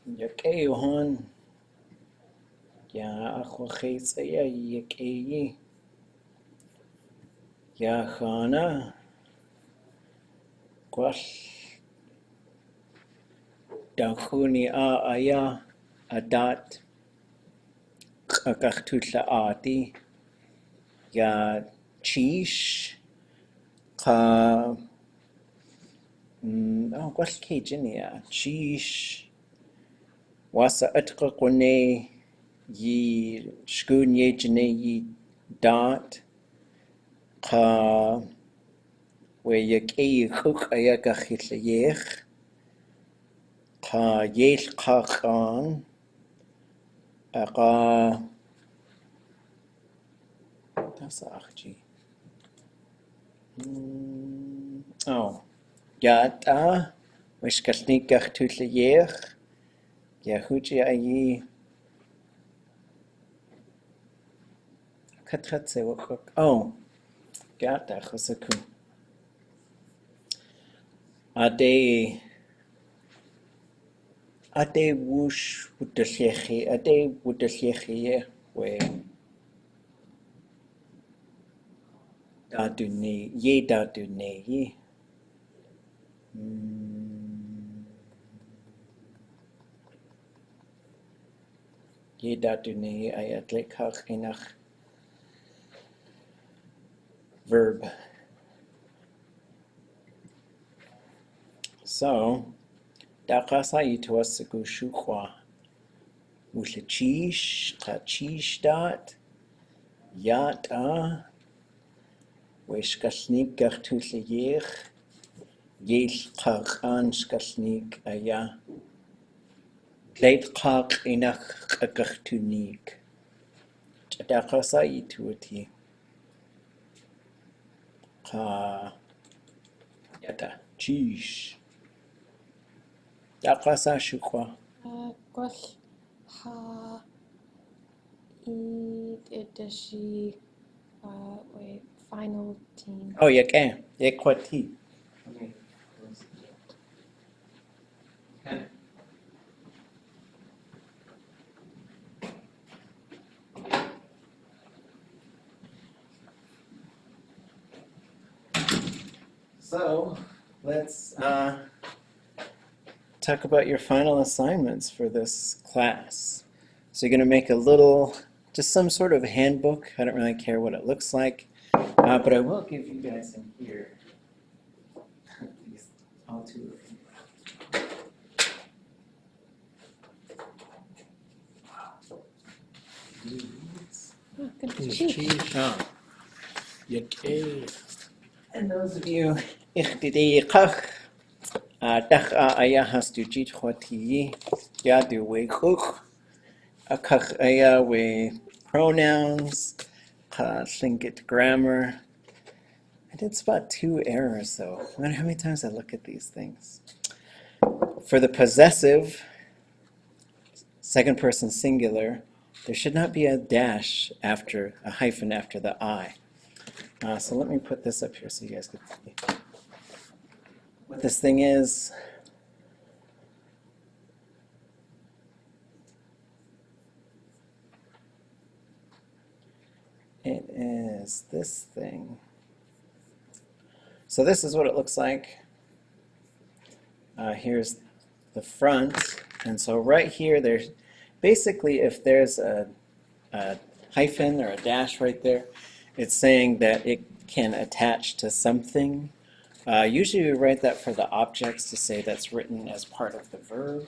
Yéil hon. Ya achwachis ya Yéil. Ya chana. Gwall. Dachuni aya adat. Agachtulla adi. Ya cheesh. Ka. Gwall cajun ya. Cheesh. Wasa atqa qune. Yi shgun ye jene yi dot. Ka. We Yéil chuk aya gachitla yech. Ka Yéil ʼaan. Aga. That's achji. Yata. Wishkashnik gachtutla yech. Yahuji ayi. Katratse wakuk. Gata chosaku. Ade wush wudalyechi. Ade wudalyechi ye. We. Dadune. Ye dadune ye. Ye dadune ayatlekach enach. Verb. So, dakasa yituasagu shukwa. Usha cheesh, ka cheesh dot. Yata. Weshkashnik gartutle yech. Yéil ʼaan shkashnik aya. Gleit kak enach agartunik. Dakasa yituati. Ka. Yata. Cheesh. Dakasa shukwa. Gwell ha idashi wait, final team. Yeke. Yekwati. So, let's talk about your final assignments for this class. So you're going to make a little, just some sort of handbook. I don't really care what it looks like, but I will give you guys in here. All two of you. And those of you, Dacha aya hastujit chwati yadu we chuk. Akach aya we pronouns. Tlingit grammar. I did spot 2 errors though. No matter how many times I look at these things. For the possessive, second person singular, there should not be a dash after, a hyphen after the I. So let me put this up here so you guys can see what this thing is. It is this thing. So this is what it looks like. Here's the front. And so right here, there's basically if there's a hyphen or a dash right there, it's saying that it can attach to something. Usually we write that for the objects to say that's written as part of the verb.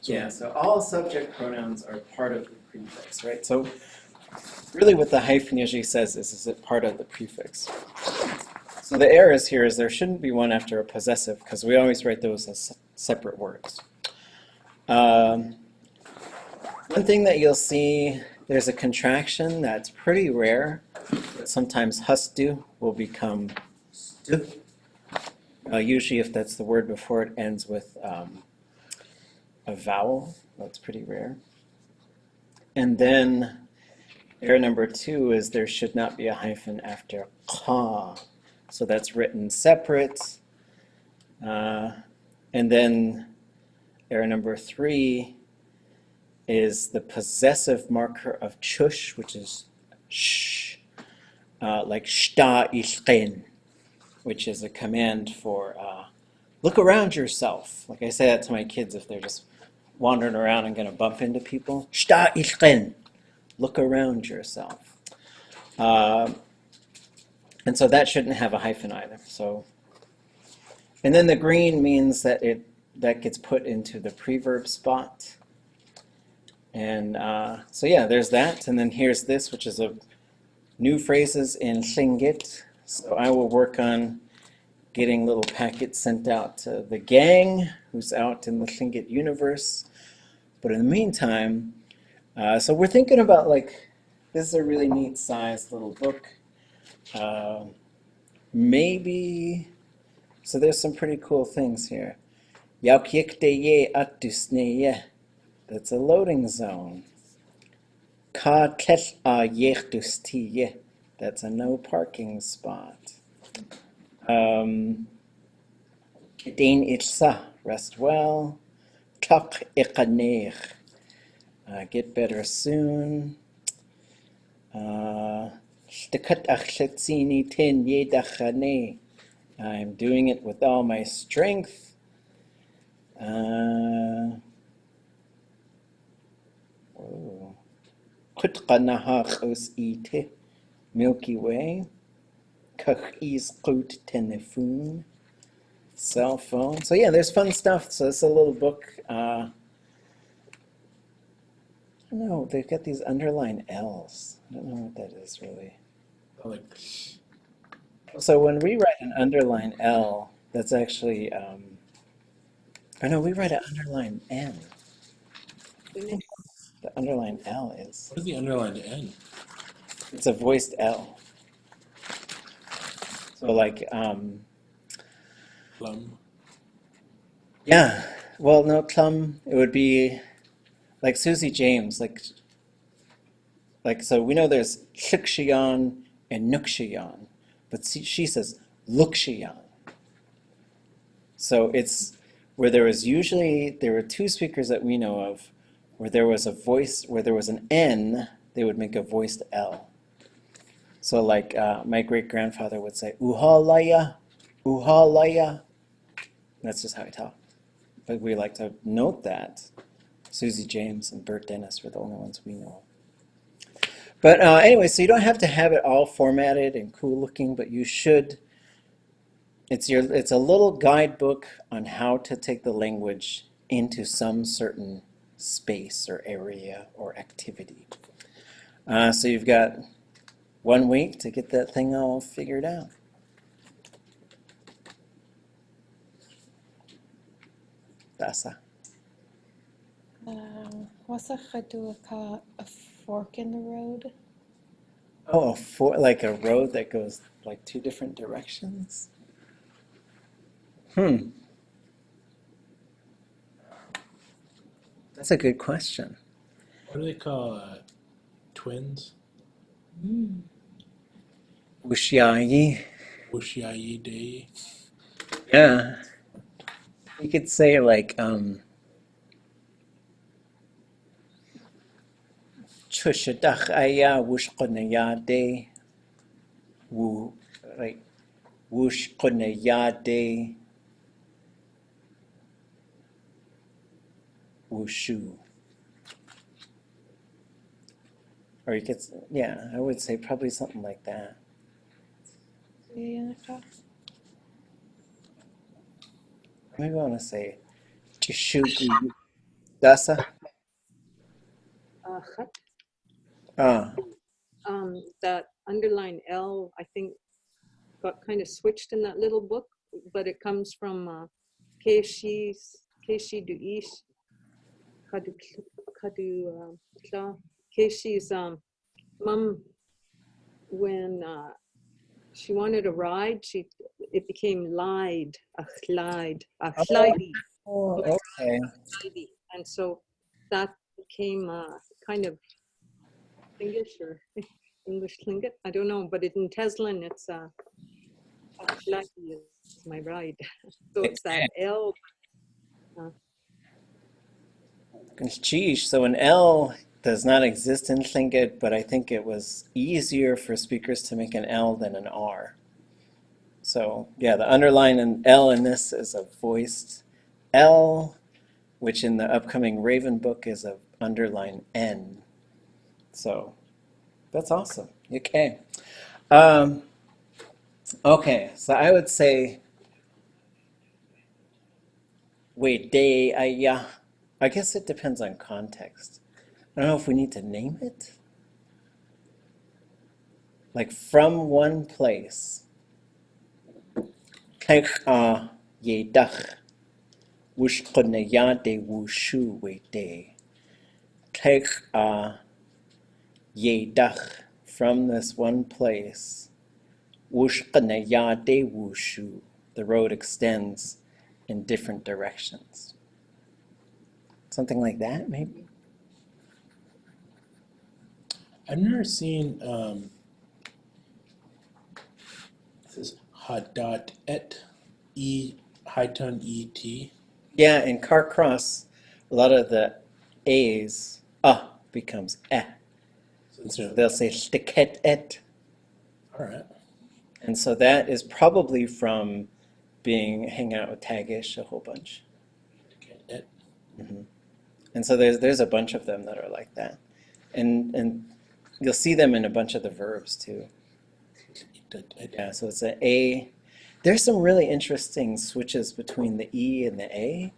Yeah, so all subject pronouns are part of the prefix, right? So really what the hyphen usually says is it part of the prefix? So the errors here is there shouldn't be one after a possessive because we always write those as separate words. One thing that you'll see, there's a contraction that's pretty rare, but sometimes hastu will become stu. Usually if that's the word before it ends with a vowel, that's pretty rare. And then error number 2 is there should not be a hyphen after ka. So that's written separate. And then error number 3 is the possessive marker of cheesh, which is sh, like shta ishqin, which is a command for look around yourself. Like I say that to my kids if they're just wandering around and going to bump into people. Shta ishqin, look around yourself. And so that shouldn't have a hyphen either. So, and then the green means that that gets put into the preverb spot. And so yeah, there's that. And then here's this, which is a new phrases in Tlingit. So I will work on getting little packets sent out to the gang who's out in the Tlingit universe. But in the meantime, so we're thinking about this is a really neat sized little book. Maybe, so there's some pretty cool things here. Yaukyekteye atusneye. That's a loading zone. Ka tel a yechtustiye. That's a no parking spot. Dein itsa, rest well. Tak iqaneich, get better soon. Shtakat achletzini ten yedachane. I'm doing it with all my strength. Kutqanahachos ite, Milky Way. Kachis qut tenefun, cell phone. So yeah, there's fun stuff. So it's a little book. I don't know. They've got these underlined L's. I don't know what that is really. So when we write an underlined L, that's actually. I know we write an underlined N. The underlined L is. What is the underlined N? It's a voiced L. So Plum. yeah. Well, no, plum. It would be like Susie James. So we know there's Shikshiyan and Nukshiyan, but she says Lukshiyan. So it's where there were 2 speakers that we know of, where there was an N, they would make a voiced L. So my great grandfather would say Uhalaya, Uhalaya. That's just how he talked. But we like to note that Susie James and Bert Dennis were the only ones we know. But anyway, so you don't have to have it all formatted and cool looking, but you should. It's a little guidebook on how to take the language into some certain space or area or activity. So you've got 1 week to get that thing all figured out. Dasa. What's a ʼaduwóosʼ, a fork in the road? Oh, like a road that goes like 2 different directions? That's a good question. What do they call twins? Ushiayi. Wushiayi Day. Yeah. You could say Chushadach aya wushqonayade. Like wushqonayade. Wushu. Or you could, yeah, I would say probably something like that. Maybe I want to say Chishugu Dasa. Chat. Ah, That underline L, I think, got kind of switched in that little book, but it comes from Keshi Duish, Keshi's mom. When she wanted a ride, it became lied, oh, okay. and so that became kind of English or English Tlingit. I don't know, but in Teslin, it's Lucky is my bride. So it's that L. Cheesh. So an L does not exist in Tlingit, but I think it was easier for speakers to make an L than an R. So yeah, the underline in L in this is a voiced L, which in the upcoming Raven book is a underline N. So that's awesome. Okay. Okay, so I would say wait, day, yeah. I guess it depends on context. I don't know if we need to name it. Like from one place. Yéidach. Wushqunaya de wushu we day. Yéidach. From this one place. Wushqunaya de wushu. The road extends in different directions. Something like that, maybe? I've never seen this is hadat et high tone et. Yeah, in car cross, a lot of the A's becomes eh. So they'll say sticket et. All right. And so that is probably from hang out with Tagish a whole bunch. Et. And so there's a bunch of them that are like that. And you'll see them in a bunch of the verbs too. Yeah, so it's an A. There's some really interesting switches between the E and the A,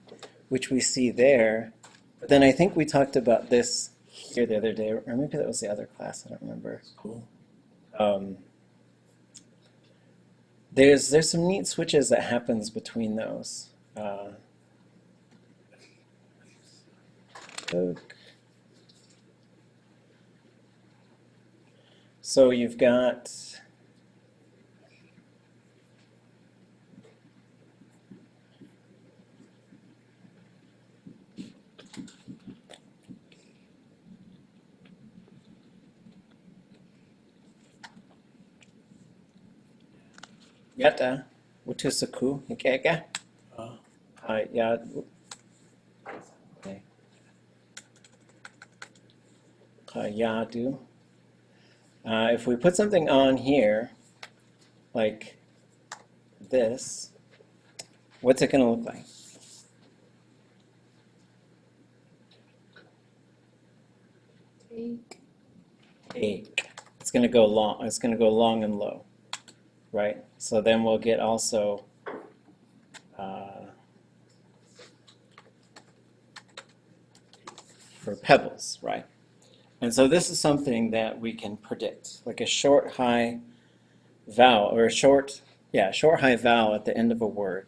which we see there. But then I think we talked about this here the other day, or maybe that was the other class, I don't remember. Cool. There's some neat switches that happens between those. So you've got yata, utusaku, ikega. Yeah. Okay. Yadu. If we put something on here, like this, what's it going to look like? Take. It's going to go long. It's going to go long and low, right? So then we'll get also for pebbles, right? And so this is something that we can predict, like a short high vowel or a short high vowel at the end of a word.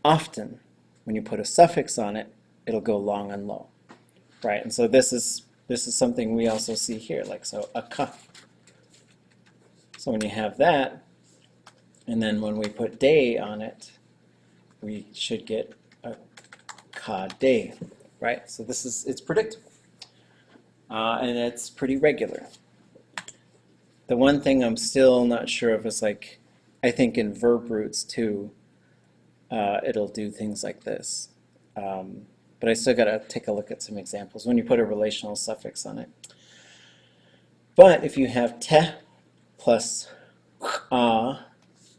Often, when you put a suffix on it, it'll go long and low, right? And so this is something we also see here, like so a ka. So when you have that, and then when we put day on it, we should get a ka day, right? So it's predictable, and it's pretty regular. The one thing I'm still not sure of is like, I think in verb roots too, it'll do things like this. But I still got to take a look at some examples when you put a relational suffix on it. But if you have te plus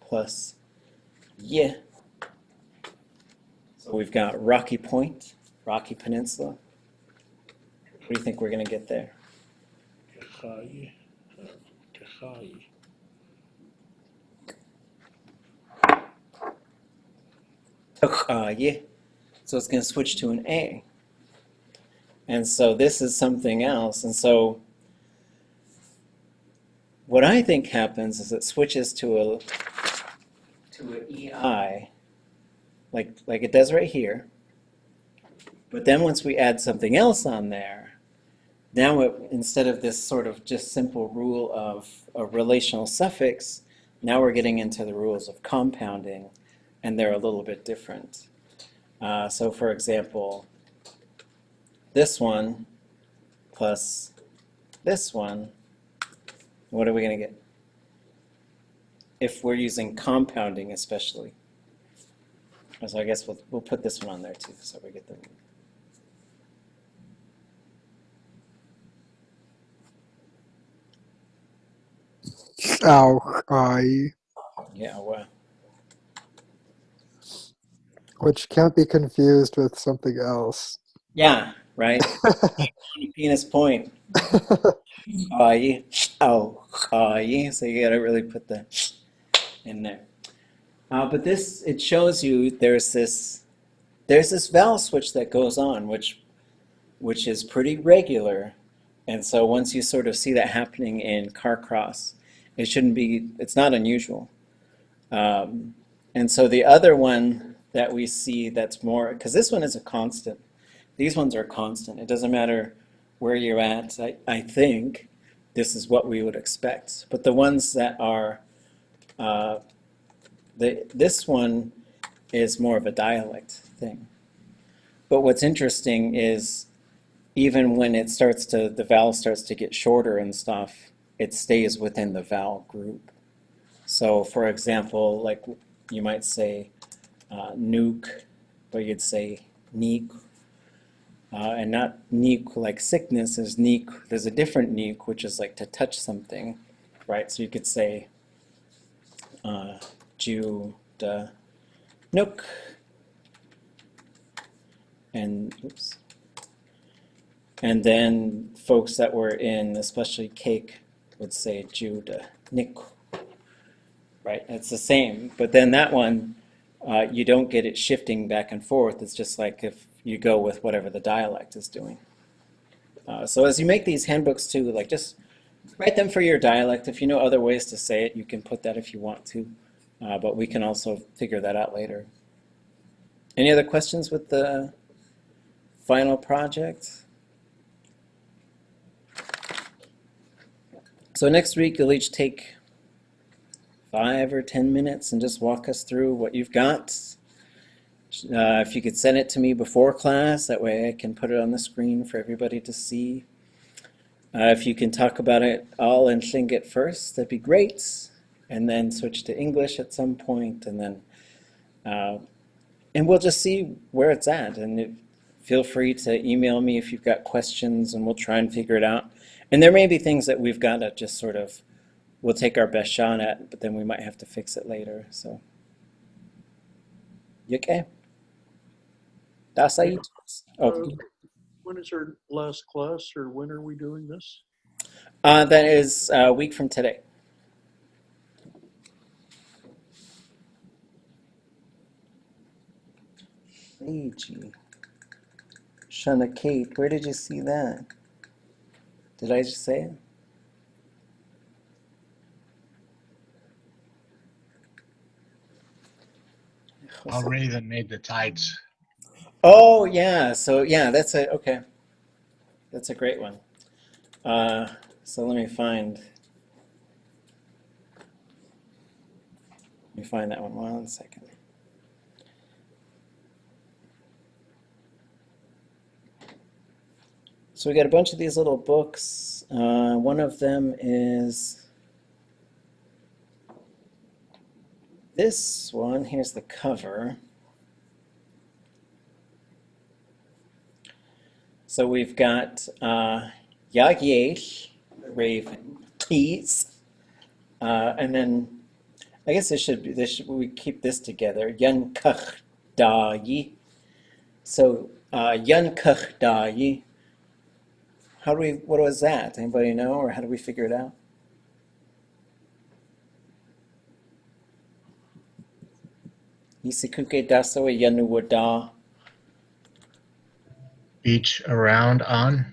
plus ye, so we've got Rocky Point, Rocky Peninsula. What do you think we're going to get there? So it's going to switch to an A. And so this is something else. And so what I think happens is it switches to an EI, like it does right here. But then once we add something else on there, now instead of this sort of just simple rule of a relational suffix, now we're getting into the rules of compounding, and they're a little bit different. So for example, this one plus this one, what are we going to get? if we're using compounding especially. So I guess we'll put this one on there too, so we get the. ʼaduwóosʼ, Yeah, well, which can't be confused with something else. yeah, right. Penis point. So you gotta really put the in there. But this, it shows you there's this vowel switch that goes on, which is pretty regular. And so once you sort of see that happening in car cross, it's not unusual. And so the other one that we see that's more, because this one is a constant. These ones are constant. It doesn't matter where you're at. I think this is what we would expect. But the ones that are, this one is more of a dialect thing. But what's interesting is even when the vowel starts to get shorter and stuff, it stays within the vowel group. So for example, like you might say nuke, but you'd say neek, and not neek like sickness. There's a different neek, which is like to touch something, right? So you could say Jew, da, nook, and oops. And then folks that were in, especially cake, would say Jew, da, nick, right? It's the same, but then that one, you don't get it shifting back and forth. It's just like if you go with whatever the dialect is doing. So as you make these handbooks too, like just write them for your dialect. If you know other ways to say it, you can put that if you want to. But we can also figure that out later. Any other questions with the final project? So next week you'll each take 5 or 10 minutes and just walk us through what you've got. If you could send it to me before class, that way I can put it on the screen for everybody to see. If you can talk about it all in Tlingit first, that'd be great. And then switch to English at some point, and then and we'll just see where it's at. And feel free to email me if you've got questions, and we'll try and figure it out. And there may be things that we've got to just sort of, we'll take our best shot at, but then we might have to fix it later. So, you okay? Das Yeah. Oh, When is our last class, or when are we doing this? that is a week from today. Gee. Shana Kate, where did you see that? Did I just say it? Already that made the tides. Oh yeah, so yeah, okay. That's a great one. So let me find that one. 1 second. So we got a bunch of these little books. One of them is this one. Here's the cover. So we've got Yéil, raven, keys, and then I guess we keep this together. Yankach dayi. So Yankach dayi. What was that? Anybody know, or how do we figure it out? Isikuke daso yanuwada. Beach around ʼaan.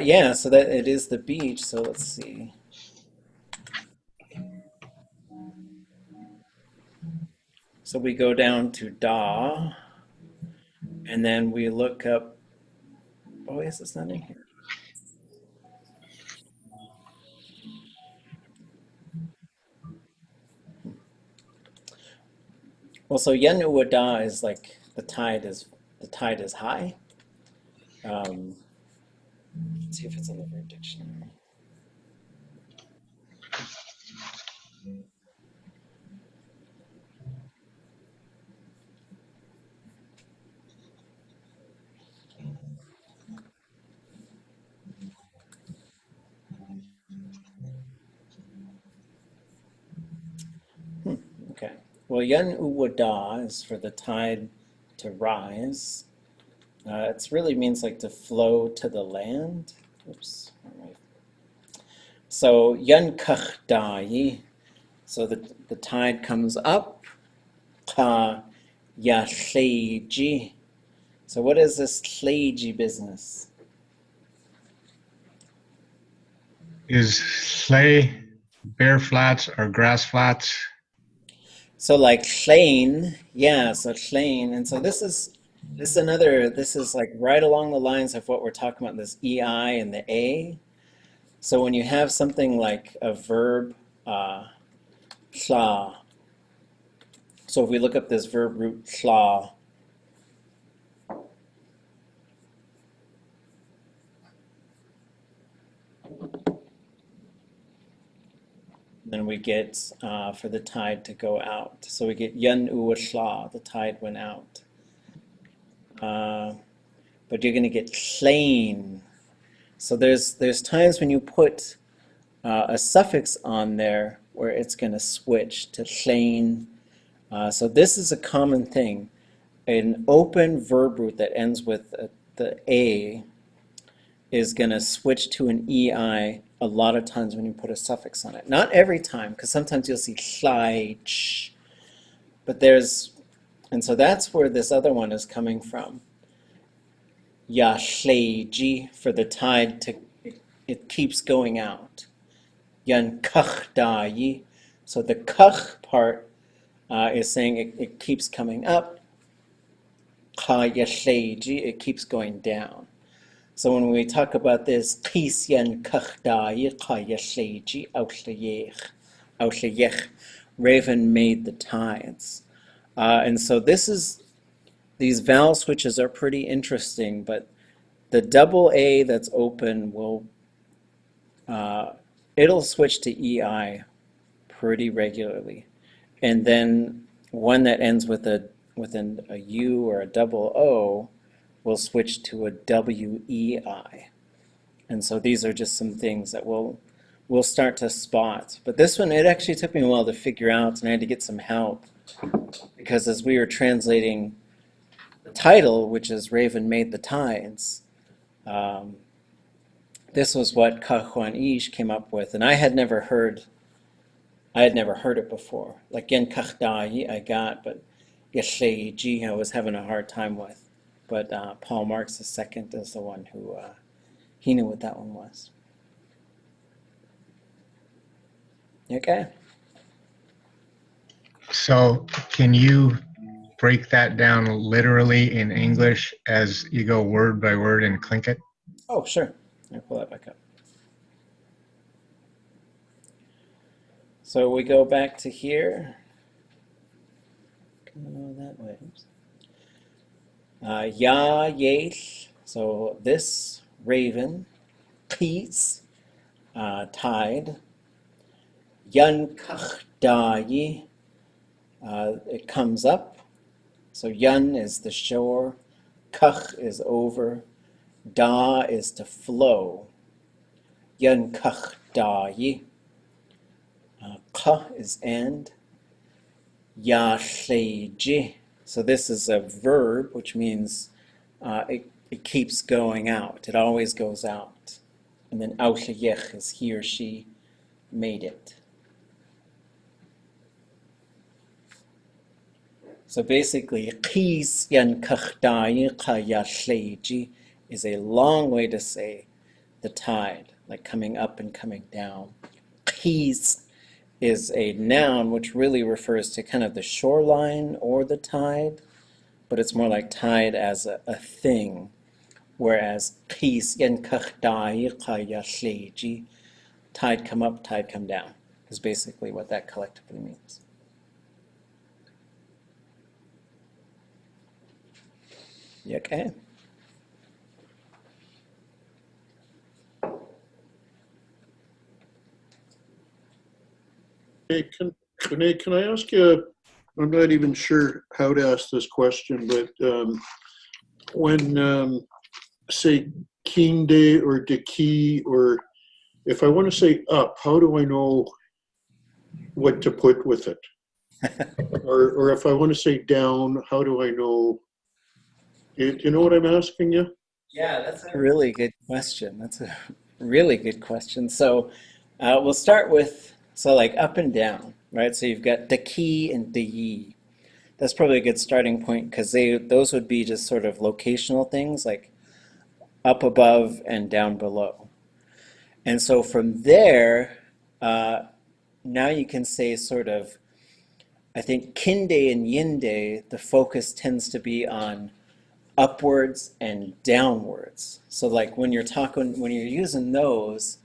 Yeah, so that it is the beach. So let's see. So we go down to da, and then we look up. Oh, yes, it's not in here. Well, so yanuwada is like the tide is high. Let's see if it's in the Verb Dictionary. Well, yan uwada is for the tide to rise. It really means like to flow to the land. Oops. All right. So yan kachdai. So the tide comes up. Ka yashleji. So what is this shleji business? Is clay bare flats or grass flats? So like Tlingit, yeah, so Tlingit, and so this is another, this is like right along the lines of what we're talking about, this EI and the A. So when you have something like a verb, tla, so if we look up this verb root tla, then we get for the tide to go out. So we get yan uwa, the tide went out. But you're going to get Tlingit. So there's times when you put a suffix on there where it's going to switch to Tlingit. So this is a common thing. An open verb root that ends with the A is going to switch to an EI a lot of times when you put a suffix on it. Not every time, because sometimes you'll see ch, but and so that's where this other one is coming from. Yashleji, for the tide to, it keeps going out. Yan kachdai, so the kach part is saying it keeps coming up. Ka yashleji, it keeps going down. So when we talk about this, qis yan kachdai, ka yashleji, outlayech, Raven made the tides. And so these vowel switches are pretty interesting, but the double A that's open will, it'll switch to EI pretty regularly. And then one that ends with a U or a double O will switch to a WEI. And so these are just some things that we'll start to spot. But this one, it actually took me a while to figure out, and I had to get some help. Because as we were translating the title, which is Raven Made the Tides, this was what Kahuan Ish came up with, and I had never heard it before. Like Yen Kachdai I got, but Yeshleji I was having a hard time with. But Paul Marks II is the one who he knew what that one was. Okay. So can you break that down literally in English as you go word by word in Tlingit? Oh, sure. I'll pull that back up. So we go back to here. Go that way. Yéil. So this raven, peace, tide. Yan kachdai, it comes up. So yan is the shore, kach is over, da is to flow. Yan kachdai. Ka is and. Yashleji. So this is a verb, which means it keeps going out. It always goes out. And then outlayech is he or she made it. So basically, qis yan kachdai ka yashleji is a long way to say the tide, like coming up and coming down. Qis is a noun which really refers to kind of the shoreline or the tide, but it's more like tide as a thing, whereas qis yan kachdai ka yashleji, tide come up, tide come down, is basically what that collectively means. You okay? Hey, can I ask you, I'm not even sure how to ask this question, but when, say, kinde or deki, or if I want to say up, how do I know what to put with it? Or if I want to say down, how do I know? Do you know what I'm asking you? Yeah, that's a really good question. That's a really good question. So we'll start with, so like up and down, right? So you've got the key and the yi. That's probably a good starting point because those would be just sort of locational things like up above and down below. And so from there, uh, now you can say sort of, I think kinde and yinde, the focus tends to be on upwards and downwards. So like when you're using those,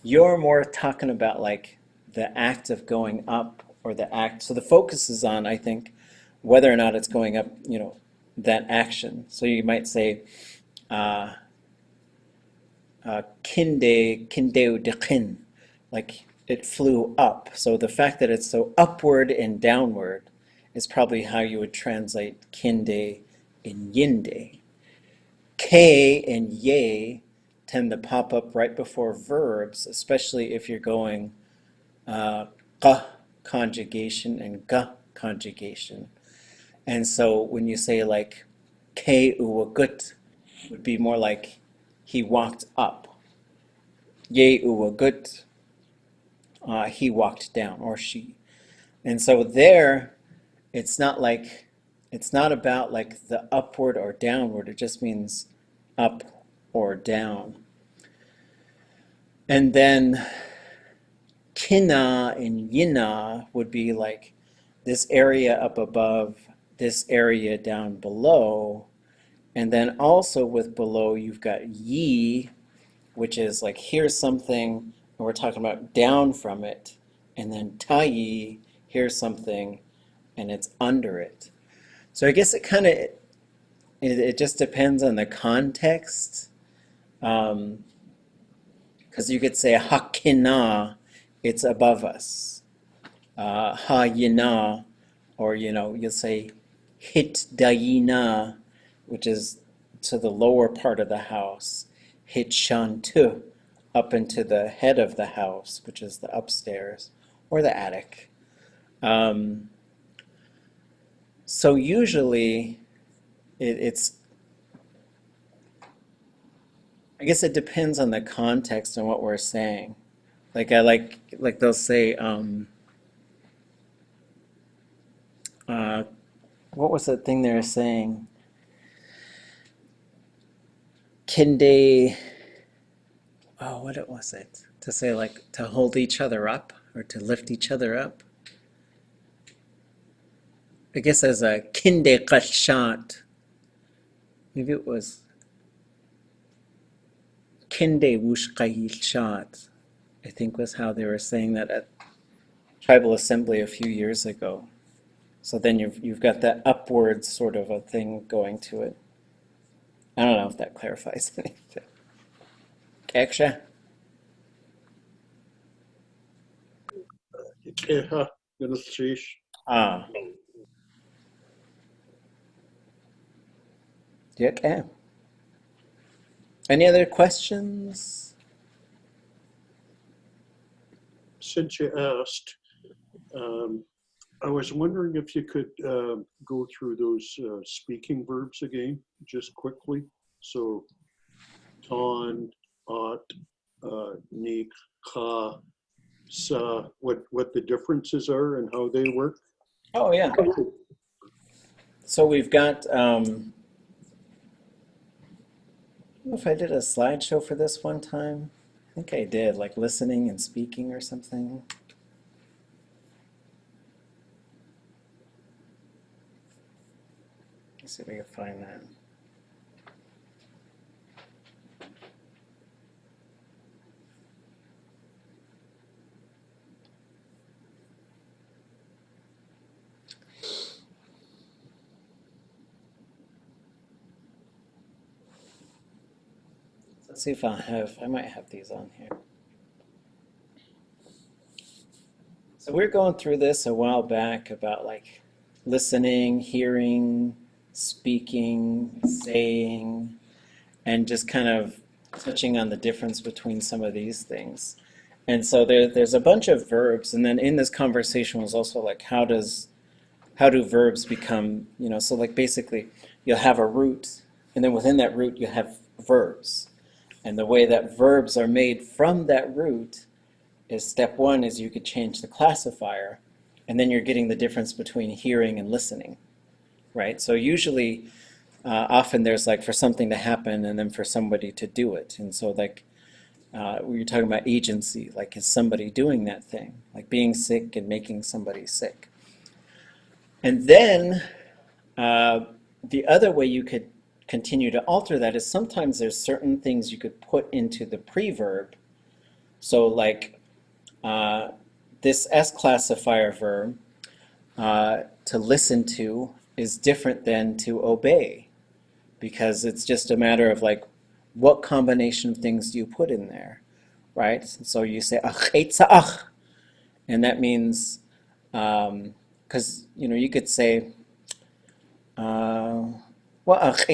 you're more talking about like the act of going up or the act. So the focus is on, I think, whether or not it's going up, that action. So you might say, uh, kindeu dekin, like it flew up. So the fact that it's so upward and downward is probably how you would translate kinde in yinde. K and ye tend to pop up right before verbs, especially if you're going ka conjugation and ga conjugation. And so when you say like ke uwagut would be more like he walked up. Ye uwagut, he walked down, or she. And so there, it's not like, it's not about like the upward or downward. It just means up or down. And then kina and yina would be like this area up above, this area down below. And then also with below, you've got yi, which is like here's something, and we're talking about down from it. And then tayi, here's something, and it's under it. So I guess it just depends on the context. Because you could say hakina, it's above us. Ha yina, or you'll say hit dayina, which is to the lower part of the house. Hit shantu, up into the head of the house, which is the upstairs or the attic. So usually it's, I guess it depends on the context and what we're saying. Like I like they'll say, uh, what was that thing they were saying? Kinde, oh, what it was it? To say like to hold each other up or to lift each other up. I guess as a kinde kashat. Maybe it was kinde wushkahil shat, I think was how they were saying that at tribal assembly a few years ago. So then you've got that upward sort of a thing going to it. I don't know if that clarifies anything. Keksha? Keha, cheesh. Ah, yeah, okay. Any other questions? Since you asked, um, I was wondering if you could go through those speaking verbs again, just quickly. So, taan, ʼaat, neek, ka, sa, what the differences are and how they work. Oh, yeah. So we've got, I don't know if I did a slideshow for this one time. I think I did, like listening and speaking or something. Let's see if we can find that. Let's see if I might have these on here. So we are going through this a while back about like listening, hearing, speaking, saying, and just kind of touching on the difference between some of these things. And so there's a bunch of verbs, and then in this conversation was also like how do verbs become, so like basically you'll have a root, and then within that root you have verbs. And the way that verbs are made from that root is step one is you could change the classifier, and then you're getting the difference between hearing and listening, right? So usually, often there's like for something to happen and then for somebody to do it. And so like when you're talking about agency, like is somebody doing that thing, like being sick and making somebody sick. And then the other way you could continue to alter that is sometimes there's certain things you could put into the preverb. So like this S classifier verb, to listen to, is different than to obey, because it's just a matter of like what combination of things do you put in there, right? So you say ach, and that means because you could say well, ach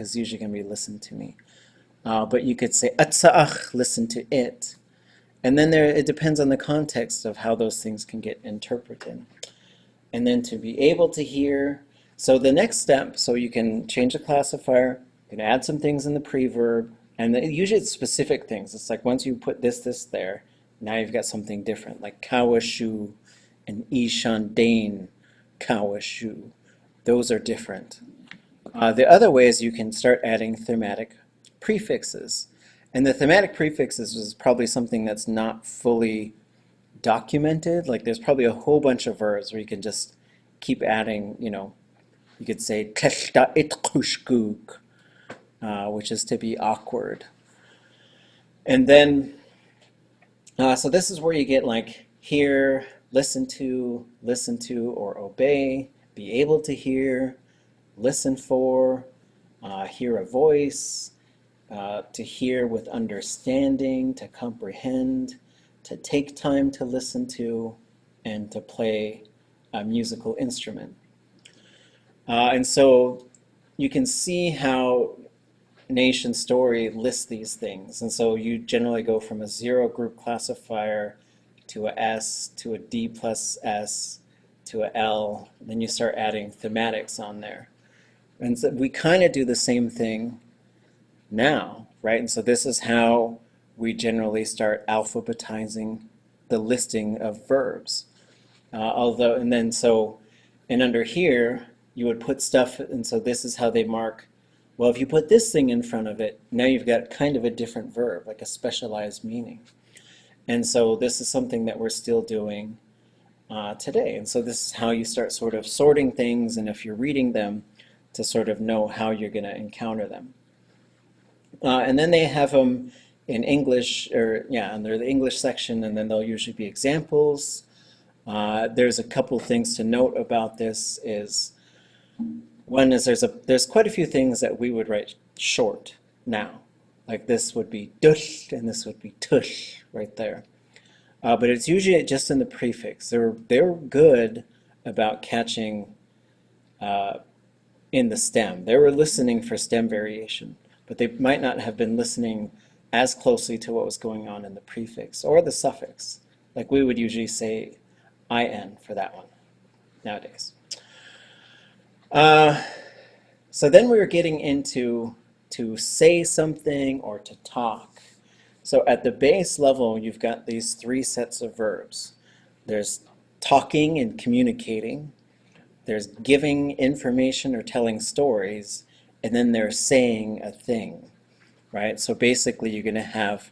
is usually going to be listen to me, but you could say atza'ach, listen to it, and then it depends on the context of how those things can get interpreted. And then to be able to hear, so the next step, so you can change the classifier, you can add some things in the preverb, and usually it's specific things. It's like once you put this there, now you've got something different, like kawashu and ishandain kawashu. Those are different. The other way is you can start adding thematic prefixes. And the thematic prefixes is probably something that's not fully documented. Like there's probably a whole bunch of verbs where you can just keep adding, you could say tleshta itkushguk, which is to be awkward. And then, so this is where you get like hear, listen to, or obey, be able to hear, listen for, hear a voice, to hear with understanding, to comprehend, to take time to listen to, and to play a musical instrument. And so you can see how Nation Story lists these things. And so you generally go from a 0 group classifier to a S, to a D plus S, to a L, then you start adding thematics on there. And so we kind of do the same thing now, right? And so this is how we generally start alphabetizing the listing of verbs. And under here, you would put stuff, and so this is how they mark, well, if you put this thing in front of it, now you've got kind of a different verb, like a specialized meaning. And so this is something that we're still doing today. And so this is how you start sort of sorting things, and if you're reading them, to sort of know how you're going to encounter them. And then they have them in English, under the English section, and then there'll usually be examples. There's a couple things to note about this. One is there's quite a few things that we would write short now. Like this would be dush and this would be tush right there. But it's usually just in the prefix. They're good about catching in the stem. They were listening for stem variation, but they might not have been listening as closely to what was going on in the prefix or the suffix. Like we would usually say ʼaan for that one nowadays. So then we were getting into to say something or to talk. So at the base level, you've got these 3 sets of verbs. There's talking and communicating. There's giving information or telling stories. And then there's saying a thing, right? So basically, you're going to have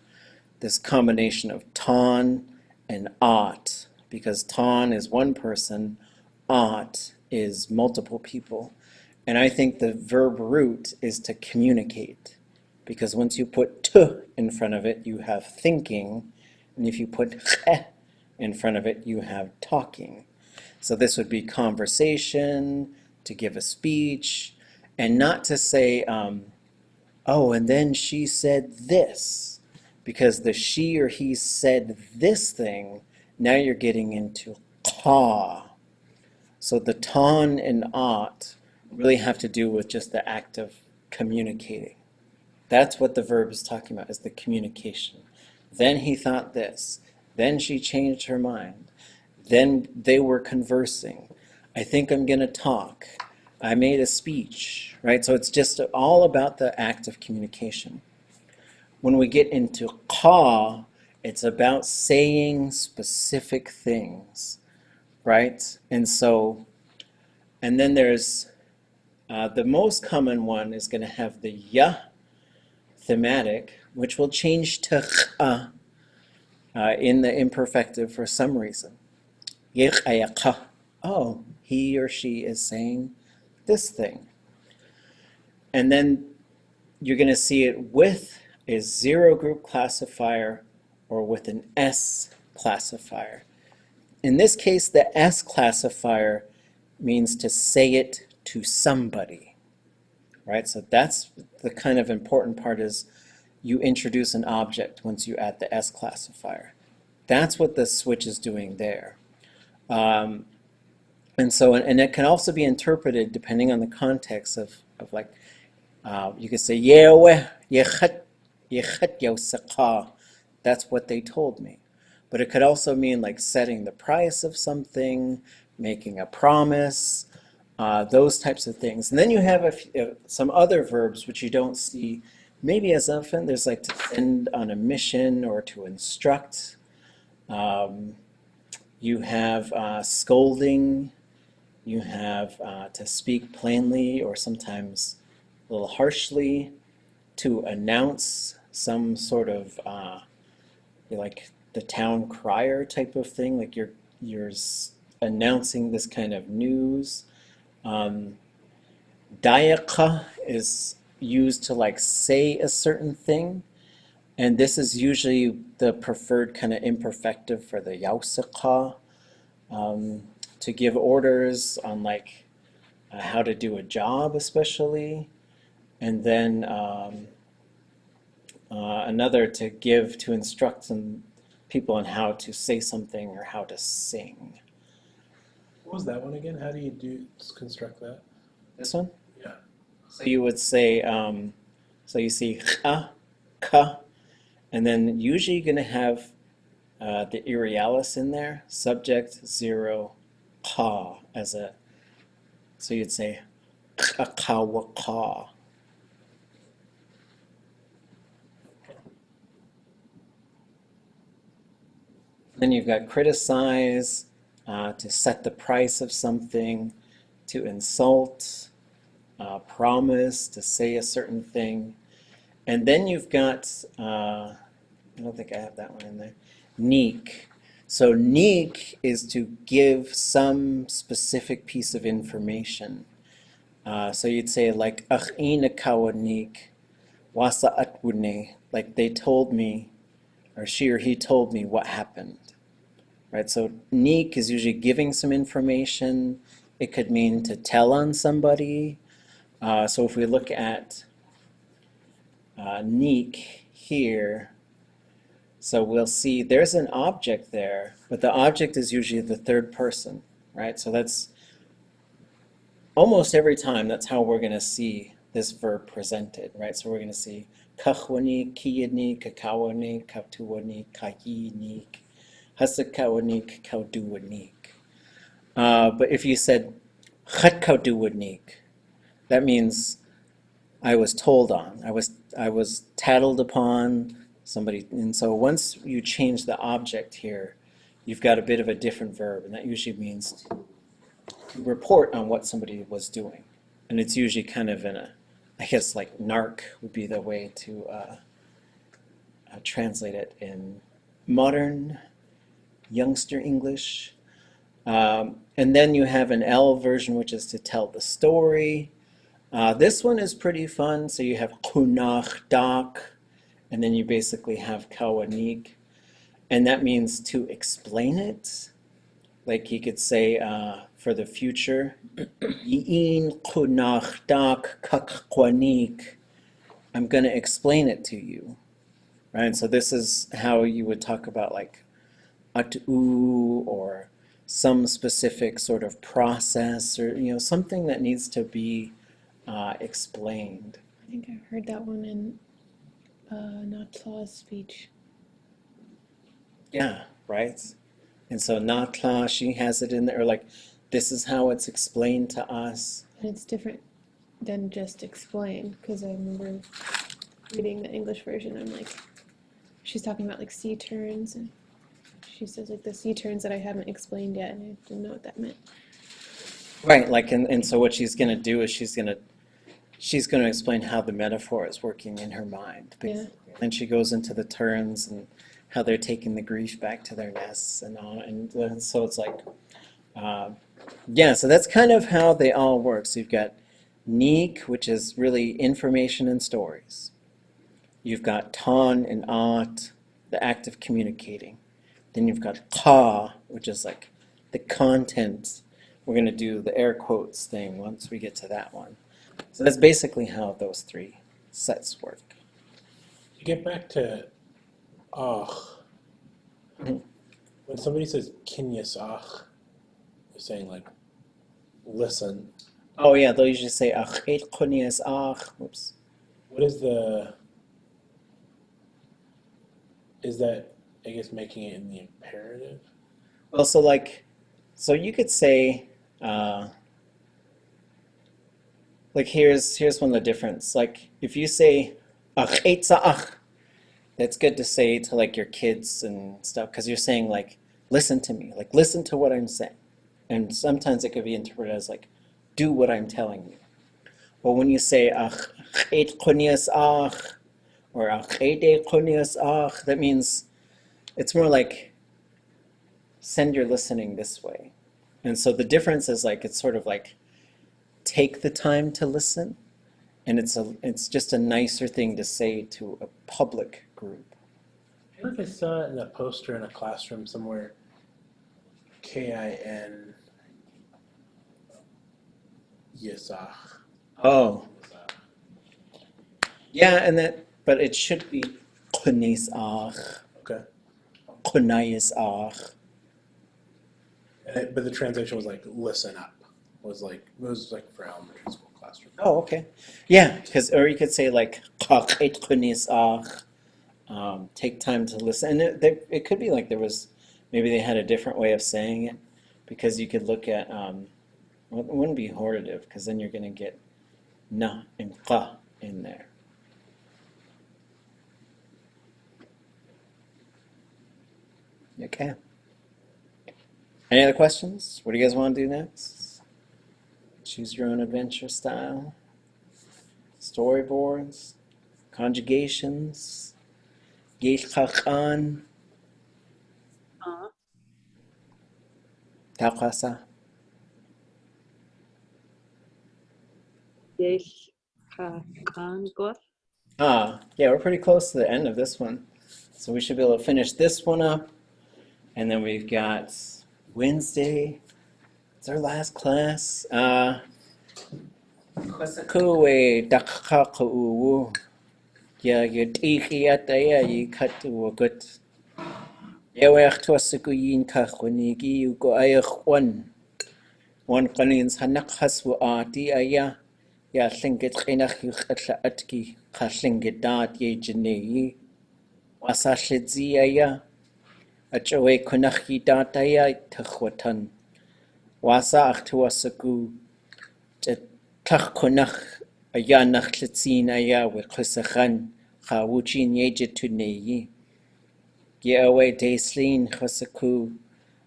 this combination of taan and ʼaat, because taan is one person, ʼaat is multiple people. And I think the verb root is to communicate, because once you put t in front of it, you have thinking, and if you put ch in front of it, you have talking. So this would be conversation, to give a speech, and not to say, oh, and then she said this, because the she or he said this thing, now you're getting into qa. So the taan and ʼaat really have to do with just the act of communicating. That's what the verb is talking about, is the communication. Then he thought this. Then she changed her mind. Then they were conversing. I think I'm going to talk. I made a speech, right? So it's just all about the act of communication. When we get into ʼqa, it's about saying specific things, right? And then there's the most common one is going to have the ya thematic, which will change to ʼqa in the imperfective for some reason. Oh, he or she is saying this thing. And then you're going to see it with a zero group classifier or with an S classifier. In this case, the S classifier means to say it to somebody, right? So that's the kind of important part, is you introduce an object once you add the S classifier. That's what the switch is doing there. And it can also be interpreted depending on the context of like, you could say, Yéil, that's what they told me. But it could also mean like setting the price of something, making a promise, those types of things. And then you have some other verbs which you don't see maybe as often. There's like to send on a mission or to instruct. You have scolding. You have to speak plainly or sometimes a little harshly, to announce some sort of like the town crier type of thing, like you're announcing this kind of news. Dayaqa is used to like say a certain thing, and this is usually the preferred kind of imperfective for the yausiqa, to give orders on like how to do a job especially, and then another to instruct some people on how to say something or how to sing. What was that one again? How do you construct that? This one? Yeah. So you would say, so you see ka, ka, and then usually you're going to have the irialis in there, subject, zero, ka, so you'd say ka wa ka. Then you've got criticize, to set the price of something, to insult, promise, to say a certain thing. And then you've got, I don't think I have that one in there, neek. So neek is to give some specific piece of information. So you'd say like, ʼaina kawa neek, wasa atwune, like they told me, or she or he told me what happened. Right, so neek is usually giving some information. It could mean to tell on somebody. So if we look at neek here, so we'll see there's an object there, but the object is usually the third person, right? So that's almost every time that's how we're going to see this verb presented, right? So we're going to see kahwani, kiyani, kakawani, kaptuwani, kayi, hasakawanik, kauduwanik. But if you said chat kauduwanik, that means I was told on, I was tattled upon somebody. And so once you change the object here, you've got a bit of a different verb, and that usually means to report on what somebody was doing. And it's usually kind of I guess like narc would be the way to translate it in modern youngster English. And then you have an L version, which is to tell the story. This one is pretty fun. So you have kunach dak, and then you basically have kawanik, and that means to explain it. Like you could say for the future, Yiin kunach dak kakwanik. I'm going to explain it to you, right? So this is how you would talk about like ʼaduwóosʼ or some specific sort of process, or something that needs to be explained. I think I heard that one in Not Saw's speech. Yeah, right? And so natla, she has it in there, like this is how it's explained to us. And it's different than just explain, because I remember reading the English version. I'm like, she's talking about like sea turns, and she says like the sea turns that I haven't explained yet, and I didn't know what that meant. Right, like and so what she's gonna do is she's gonna explain how the metaphor is working in her mind. Yeah. Then she goes into the turns and how they're taking the grief back to their nests and all, and so it's like, yeah. So that's kind of how they all work. So you've got neek, which is really information and stories. You've got taan and ʼaat, the act of communicating. Then you've got ka, which is like the content. We're going to do the air quotes thing once we get to that one. So that's basically how those three sets work. To get back to ach, Mhm. when somebody says kinyas ach, they're saying like, listen. Oh yeah, they'll usually say ach et konias ach. Whoops. What is the? Is that, I guess, making it in the imperative? Well, so like, so you could say, like here's one of the difference. Like if you say ach et ach, that's good to say to like your kids and stuff because you're saying like, listen to me, like listen to what I'm saying. And sometimes it could be interpreted as like, do what I'm telling you. But when you say ach et konias ach or ach ede konias ach, that means it's more like send your listening this way. And so the difference is like it's sort of like take the time to listen, and it's just a nicer thing to say to a public group. I feel like I saw it in a poster in a classroom somewhere. K-I-N Yesach. Oh, yeah, and that, but it should be kunis ach, Okay. kunayis ach. But the translation was like, listen up. It was like for elementary school classroom. Oh, okay. Yeah, because or you could say like kach et kunis ach. Take time to listen, and it could be like there was maybe they had a different way of saying it, because you could look at well, it wouldn't be hortative because then you're going to get na and ka in there. Okay. Any other questions? What do you guys want to do next? Choose your own adventure style. Storyboards, conjugations, Yéil ʼaan, tauqasa. Yéil ʼaan got. Yeah, we're pretty close to the end of this one. So we should be able to finish this one up. And then we've got Wednesday. It's our last class. Kuwe dakakauwu. Ya yutikiataya yikatuwagut. Yawach twasukuyin kahunigi ugo ayakwan. One kanins hanak haswu ati aya. Ya tlingit kinach yukatla atki. Katlingit dat ye jene. Wasashidzi aya. Achawe kunach dataya tuchwatan. Wasa achtuasaku. Tlach kunach aya nach litzin aya wikusachan. Chawuchin yejituneyi. Ye awe deslin chasaku.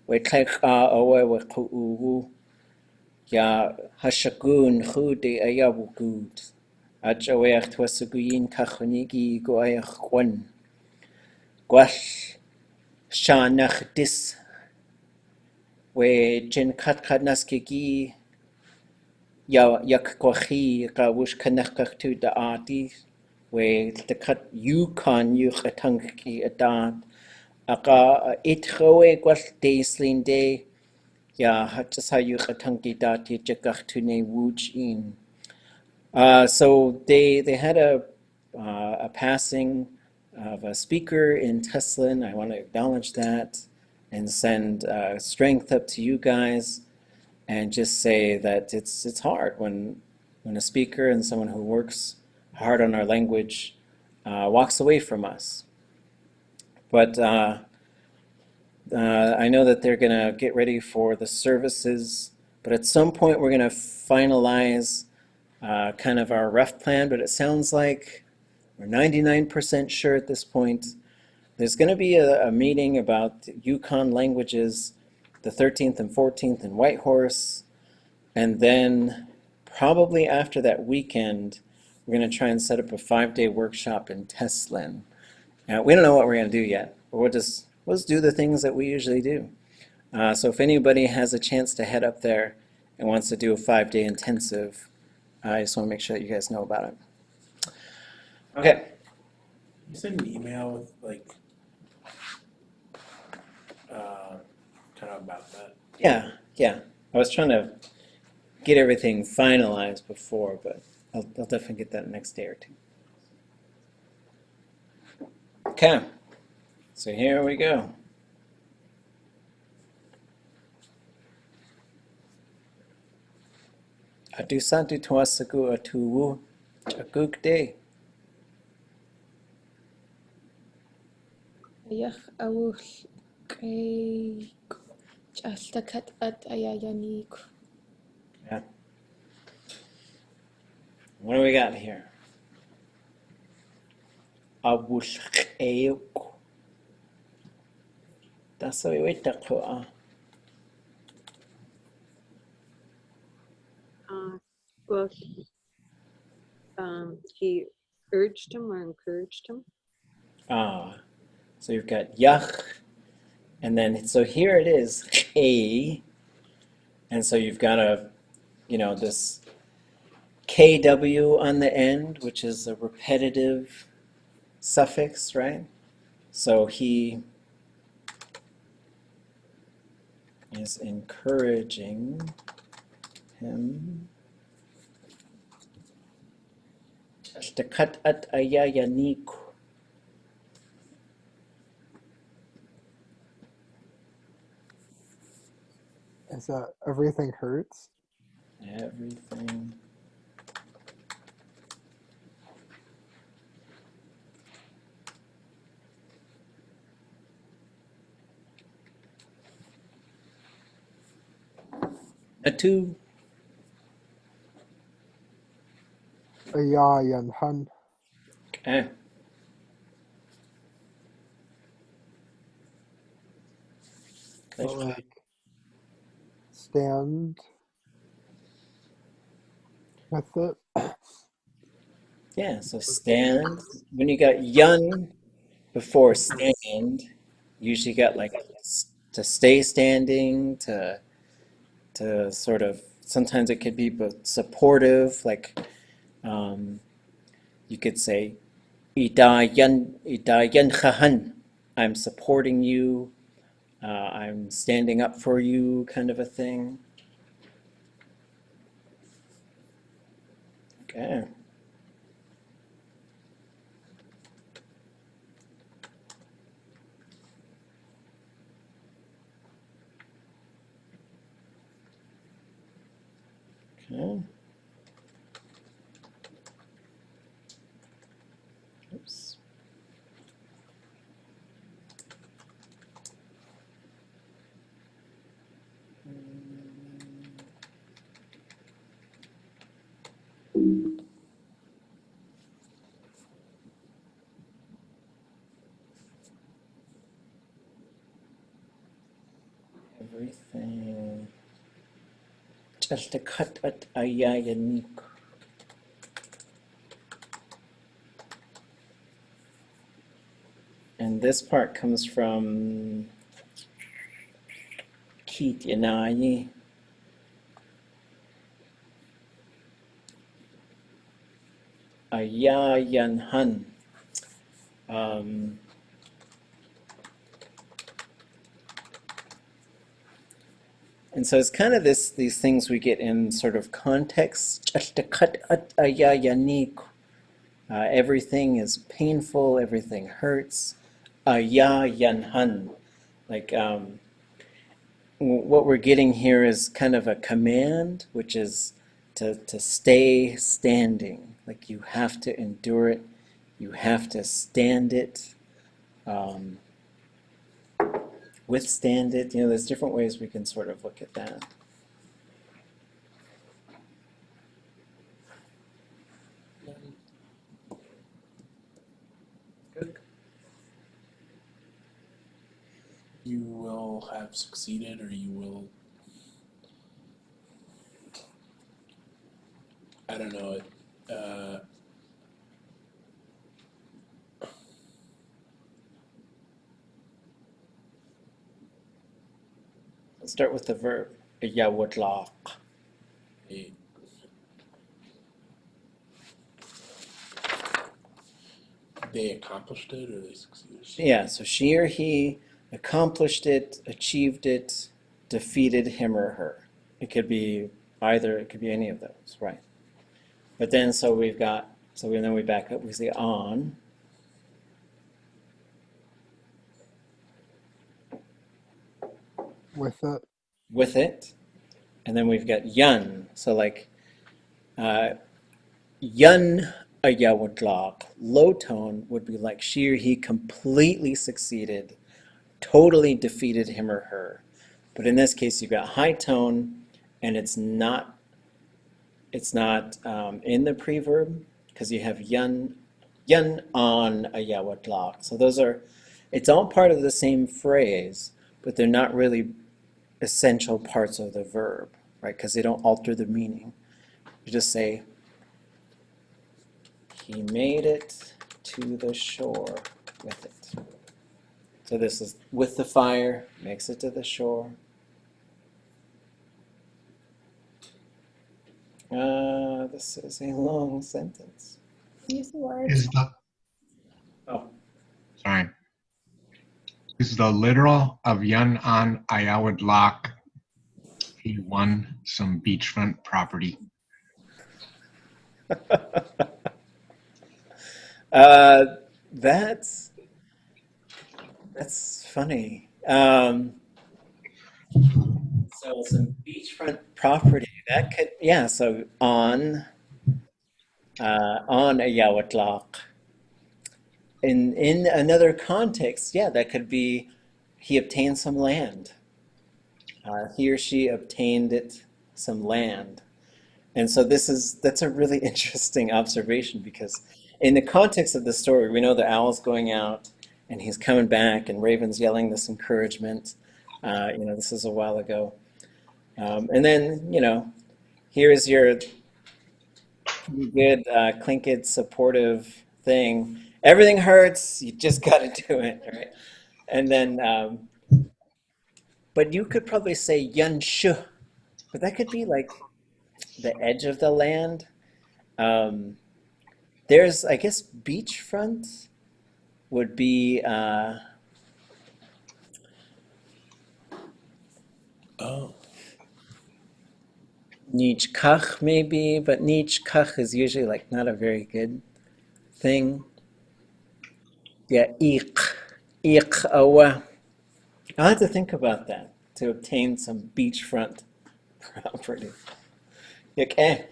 We tlech awe wikuuwu. Ya hashagun chude aya wugud. Achawe achtuasakuyin kachunigi go ayachwan. Gwash shanach dis. We jin katnaskigi. Ya yakwahi kawush kanakaktu da ati. We the cut Yukon yuchatangki adat. Aka itchoe gwal deislin de. Ya hatasa yuchatangki dati jakachtune wujin. So they had a passing of a speaker in Teslin. I want to acknowledge that and send strength up to you guys, and just say that it's hard when a speaker and someone who works hard on our language walks away from us. But I know that they're going to get ready for the services, but at some point we're going to finalize kind of our rough plan, but it sounds like we're 99% sure at this point. There's going to be a meeting about Yukon languages the 13th and 14th in Whitehorse, and then probably after that weekend, we're going to try and set up a 5-day workshop in Teslin. We don't know what we're going to do yet, but we'll just do the things that we usually do. So if anybody has a chance to head up there and wants to do a 5-day intensive, I just want to make sure that you guys know about it. Okay. You send an email with like kind of about that. Yeah. I was trying to get everything finalized before, but I'll definitely get that next day or two. Okay. So here we go. Adusantu tuasaku atuwu chakukde. Ayah awul kay chastakat at ayayanik. Yeah. What do we got here? Abushqeuk. That's what we talk about. Well, he urged him or encouraged him. So you've got yach, and then so here it is a, and so you've got this kw on the end, which is a repetitive suffix, right? So he is encouraging him. Ashtakat at ayayanik. Is that everything hurts? Everything. Atu. Ayayanhan. Okay. So like stand with it. Yeah, so stand. When you got yun before stand, usually got like to stay standing, to sort of, sometimes it could be both supportive, like you could say, ida yan chahan, I'm supporting you, I'm standing up for you, kind of a thing. Okay. Okay. Oops. Everything. Just a cut at ayayanik. And this part comes from Keith Yanayi. Ayayanhan. And so it's kind of these things we get in sort of context. Everything is painful, everything hurts. Ayayanhan. Like what we're getting here is kind of a command, which is to stay standing. Like you have to endure it, you have to stand it. withstand it. You know, there's different ways we can sort of look at that. Good. You will have succeeded, or you will. I don't know. Let's start with the verb. ʼaduwóosʼ. a- They accomplished it, or they succeeded. Yeah, so she or he accomplished it, achieved it, defeated him or her. It could be either, it could be any of those, right? But then, so we've got, then we back up, we say ʼaan. With it. With it. And then we've got yun. So like, yun ʼaduwóosʼ. Low tone would be like she or he completely succeeded, totally defeated him or her. But in this case, you've got high tone, and it's not in the preverb because you have yun ʼaan ʼaduwóosʼ. So those are, it's all part of the same phrase, but they're not really essential parts of the verb, right? Because they don't alter the meaning. You just say, he made it to the shore with it. So this is with the fire, makes it to the shore. This is a long sentence. Use the word. Is the Oh, sorry. Is the literal of Yun An ʼaduwóosʼ he won some beachfront property? that's funny. So some beachfront property that could, yeah. So on ʼaduwóosʼ. In another context, yeah, that could be he obtained some land. He or she obtained some land. And so that's a really interesting observation because in the context of the story, we know the owl's going out and he's coming back and Raven's yelling this encouragement. This is a while ago. And then, here's your good Tlingit supportive thing. Everything hurts, you just got to do it, right? And then, but you could probably say yun shu, but that could be like the edge of the land. There's, I guess, beachfront would be Oh. neek maybe, but neek is usually like not a very good thing. Yeah, awa. I'll have to think about that to obtain some beachfront property. Okay.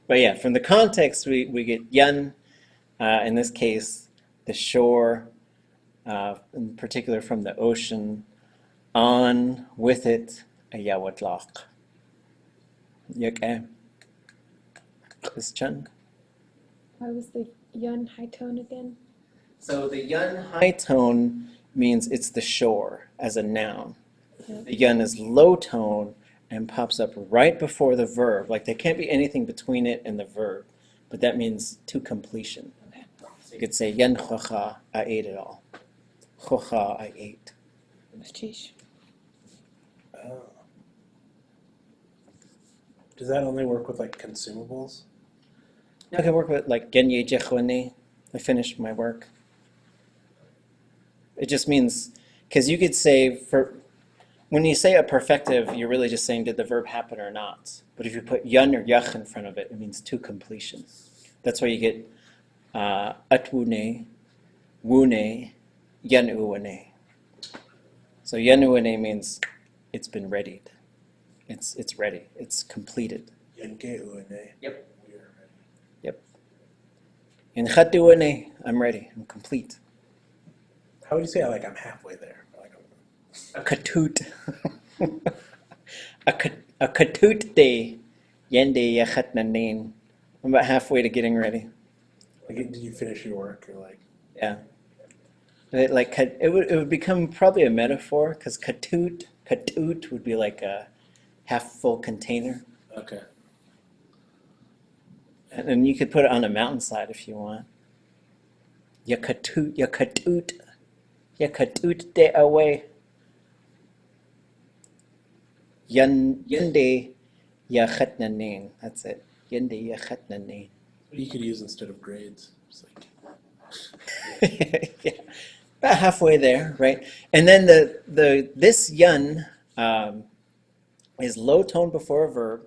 But yeah, from the context, we get yun, in this case, the shore, in particular from the ocean, on, with it, ʼaduwóosʼ. Okay. Question? Why was the yun high tone again? So the yun high tone means it's the shore as a noun. Yeah. The yun is low tone and pops up right before the verb. Like there can't be anything between it and the verb, but that means to completion. So you could say yun chocha, I ate it all. Chocha, I ate. Cheesh. Oh. Does that only work with like consumables? I can work with like genye jechwene. I finished my work. It just means, because you could say, when you say a perfective, you're really just saying did the verb happen or not. But if you put yun or yach in front of it, it means to completion. That's why you get atwune, wune, yanuwane. So yanuwane means it's been readied. It's ready. It's completed. Yenke-uene. Yep. We are ready. Yep. In chatuwane, I'm ready. I'm complete. How would you say like I'm halfway there? Like A katoot. A katoot day. Yende yachat nanin. I'm about halfway to getting ready. Like, did you finish your work? Or like, Yeah. It would become probably a metaphor because katoot would be like a half full container. okay. And then you could put it on a mountainside if you want. Ya katoot de away. Yende yachat nanin. That's it. Yende yachat nanin. What you could use instead of grades. It's like, Yeah, about halfway there, right? And then this yun is low tone before a verb,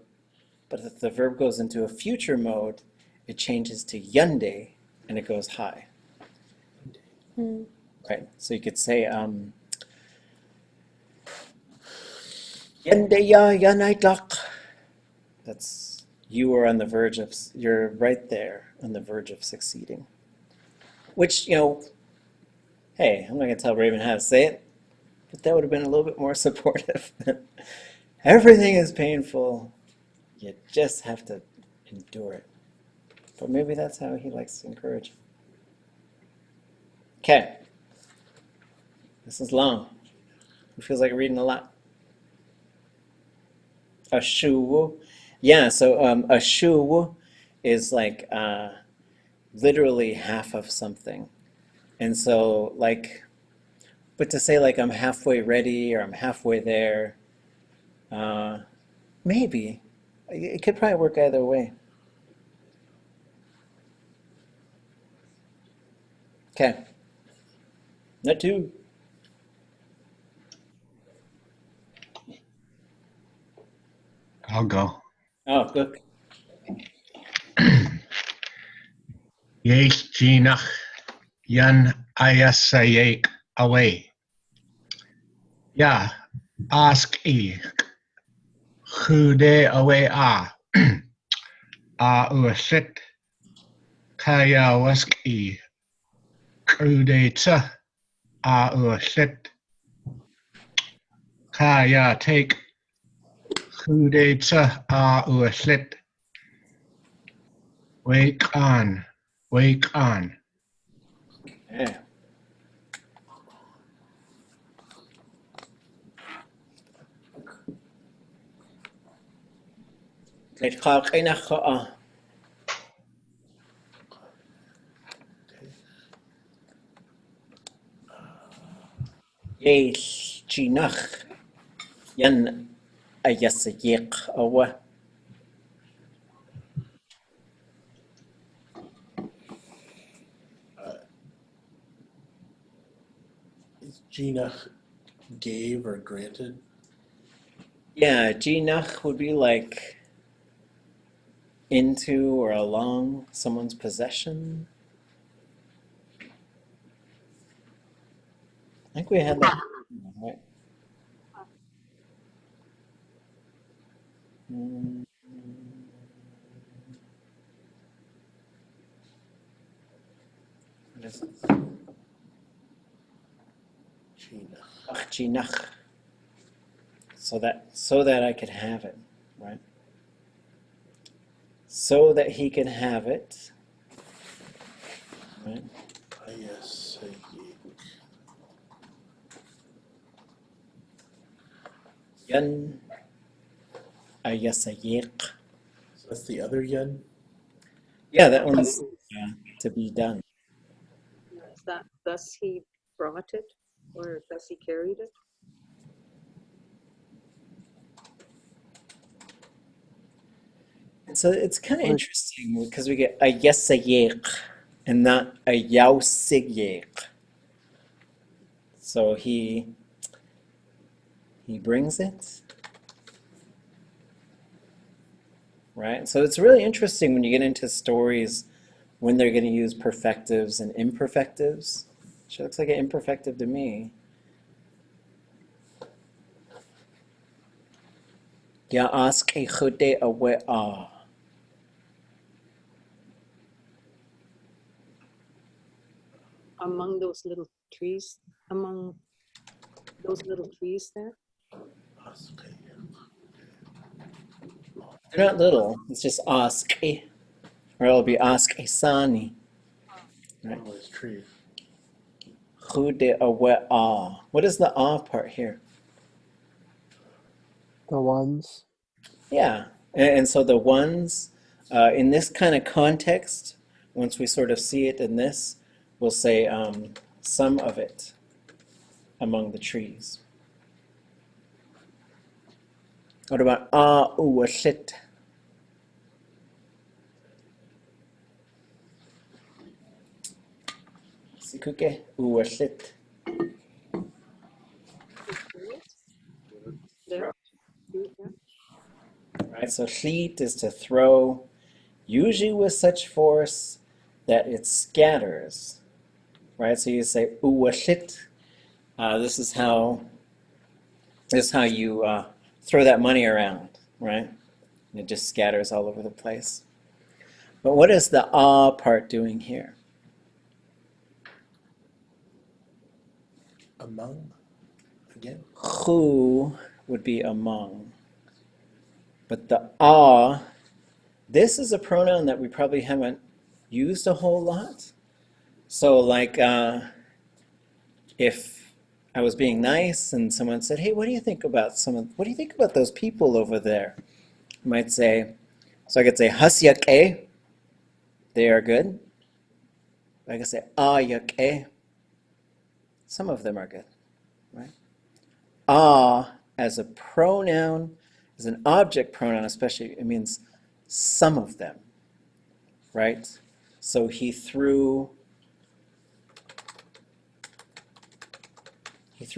but if the verb goes into a future mode, it changes to yunde and it goes high, Hmm. right? So you could say yunde ya yanaitlak. That's you are on the verge of you're right there on the verge of succeeding. Which, hey, I'm not gonna tell Raven how to say it, but that would have been a little bit more supportive. Everything is painful. You just have to endure it. But maybe that's how he likes to encourage. Okay. This is long. It feels like reading a lot. Ashuwu. Yeah, so ashuwu is like literally half of something. And so but to say like I'm halfway ready or I'm halfway there, maybe. It could probably work either way. Okay. Not too. I'll go. Oh, look. Yéil Ginach Yan Ayasayek away. Ya ask e Chude away uasit Kaya wask e Chude ta uasit Kaya take Chude ta uasit. Wake on. Wake on. Yeah. Yéil Ginach Yan Ayasayek awa. is Gina gave or granted? Yeah, Ginach would be like into or along someone's possession. I think we had that, right? Mm, what is it? Gina. Ach, Ginach. So that I could have it, right? So that he could have it, right? Yes. Yan Ayasayek. So that's the other yun? Yeah, that one's to be done. Is that thus he brought it, or thus he carried it? And so it's kind of Like, interesting because we get Ayasayek and not Ayausayek. So he brings it, right? So it's really interesting when you get into stories when they're going to use perfectives and imperfectives. Sure looks like an imperfective to me. Ya ask ichude awe. Among those little trees, among those little trees there. They're not little. It's just ask, or it'll be ask sani. Right? Oh, it's trees. Chude awe ah. What is the ah part here? The ones. Yeah, and so the ones in this kind of context, once we sort of see it in this, we'll say some of it among the trees. What about ʼaduwóosʼ? Sikuke ʼaduwóosʼ. There. Yeah. Right, so sheet is to throw, usually with such force that it scatters. Right, so you say ʼaduwóosʼ. This is how you throw that money around, right? And it just scatters all over the place. But what is the ah part doing here? Among? Again? Who would be among. But the ah, this is a pronoun that we probably haven't used a whole lot. So like if I was being nice and someone said, hey, what do you think about those people over there? I might say, so I could say hasyake, they are good. I could say ayake, some of them are good, right? As a pronoun, as an object pronoun especially, it means some of them, right? So he threw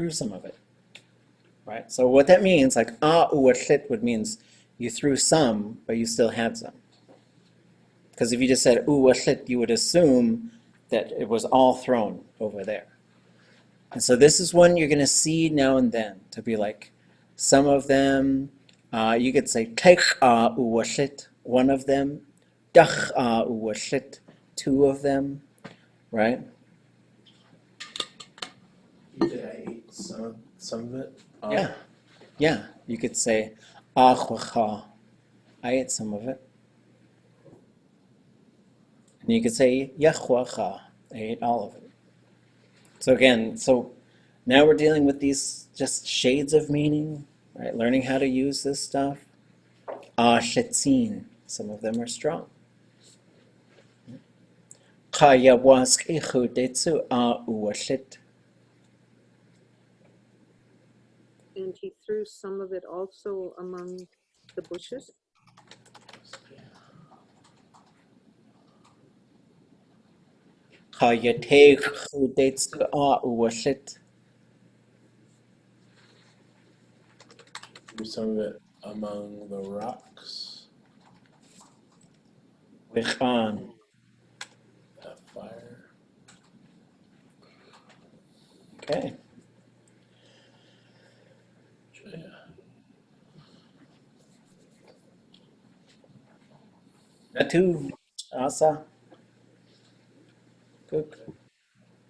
some of it, right? So what that means, like ʼaduwóosʼ would means you threw some, but you still had some. Because if you just said ʼaduwóosʼ, you would assume that it was all thrown over there. And so this is one you're going to see now and then, to be like, some of them, you could say teich ʼaduwóosʼ, one of them, dach ʼaduwóosʼ, two of them, right? You said I ate some of it? Yeah, you could say achwacha, I ate some of it. And you could say yachwacha, I ate all of it. So again, now we're dealing with these just shades of meaning, right? Learning how to use this stuff. Shetzin, some of them are strong. Chayawask ichudetsu ʼaduwóosʼ. And he threw some of it also among the bushes. Chayatei ichudetsu ʼaduwóosʼ. Threw some of it among the rocks. With ʼaan. That fire. Okay. Yeah. Natu, asa. Cook.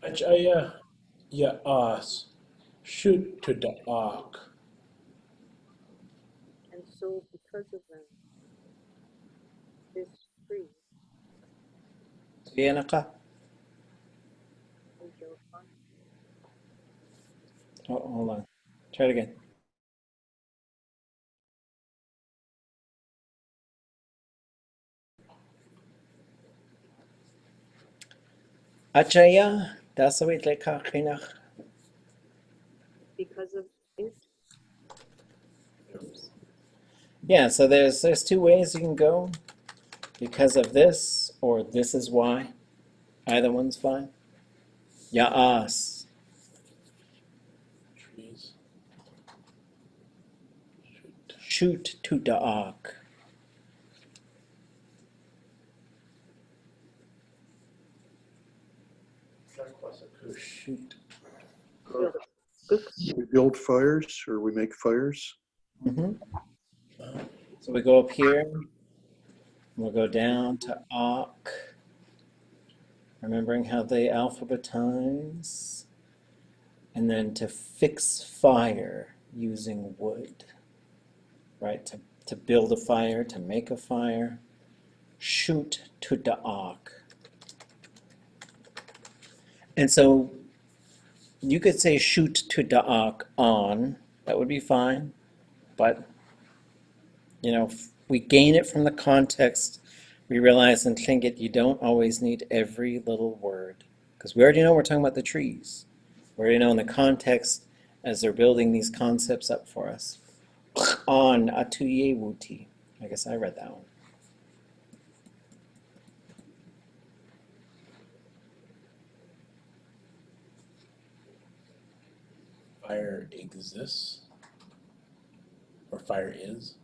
Achaya ya us. Shoot to the ark. And so because of that, this tree Vienaka. is your fire. Oh, hold on. Try it again. Achaya, dasawit leka chinach. Because of it. Yeah, so there's two ways you can go. Because of this, or this is why. Either one's fine. Ya'as. Trees. Shoot to the ark. Shoot. We build fires or we make fires. Mm-hmm. So we go up here. We'll go down to ark. Remembering how they alphabetize. and then to fix fire using wood, right? To build a fire, to make a fire. Shoot to da'ak. And so you could say shoot to da'ak on, that would be fine, but if we gain it from the context, we realize in Tlingit you don't always need every little word, because we already know we're talking about the trees. We already know in the context as they're building these concepts up for us. On ʼaduwóosʼ. I guess I read that one. Fire exists, or fire is.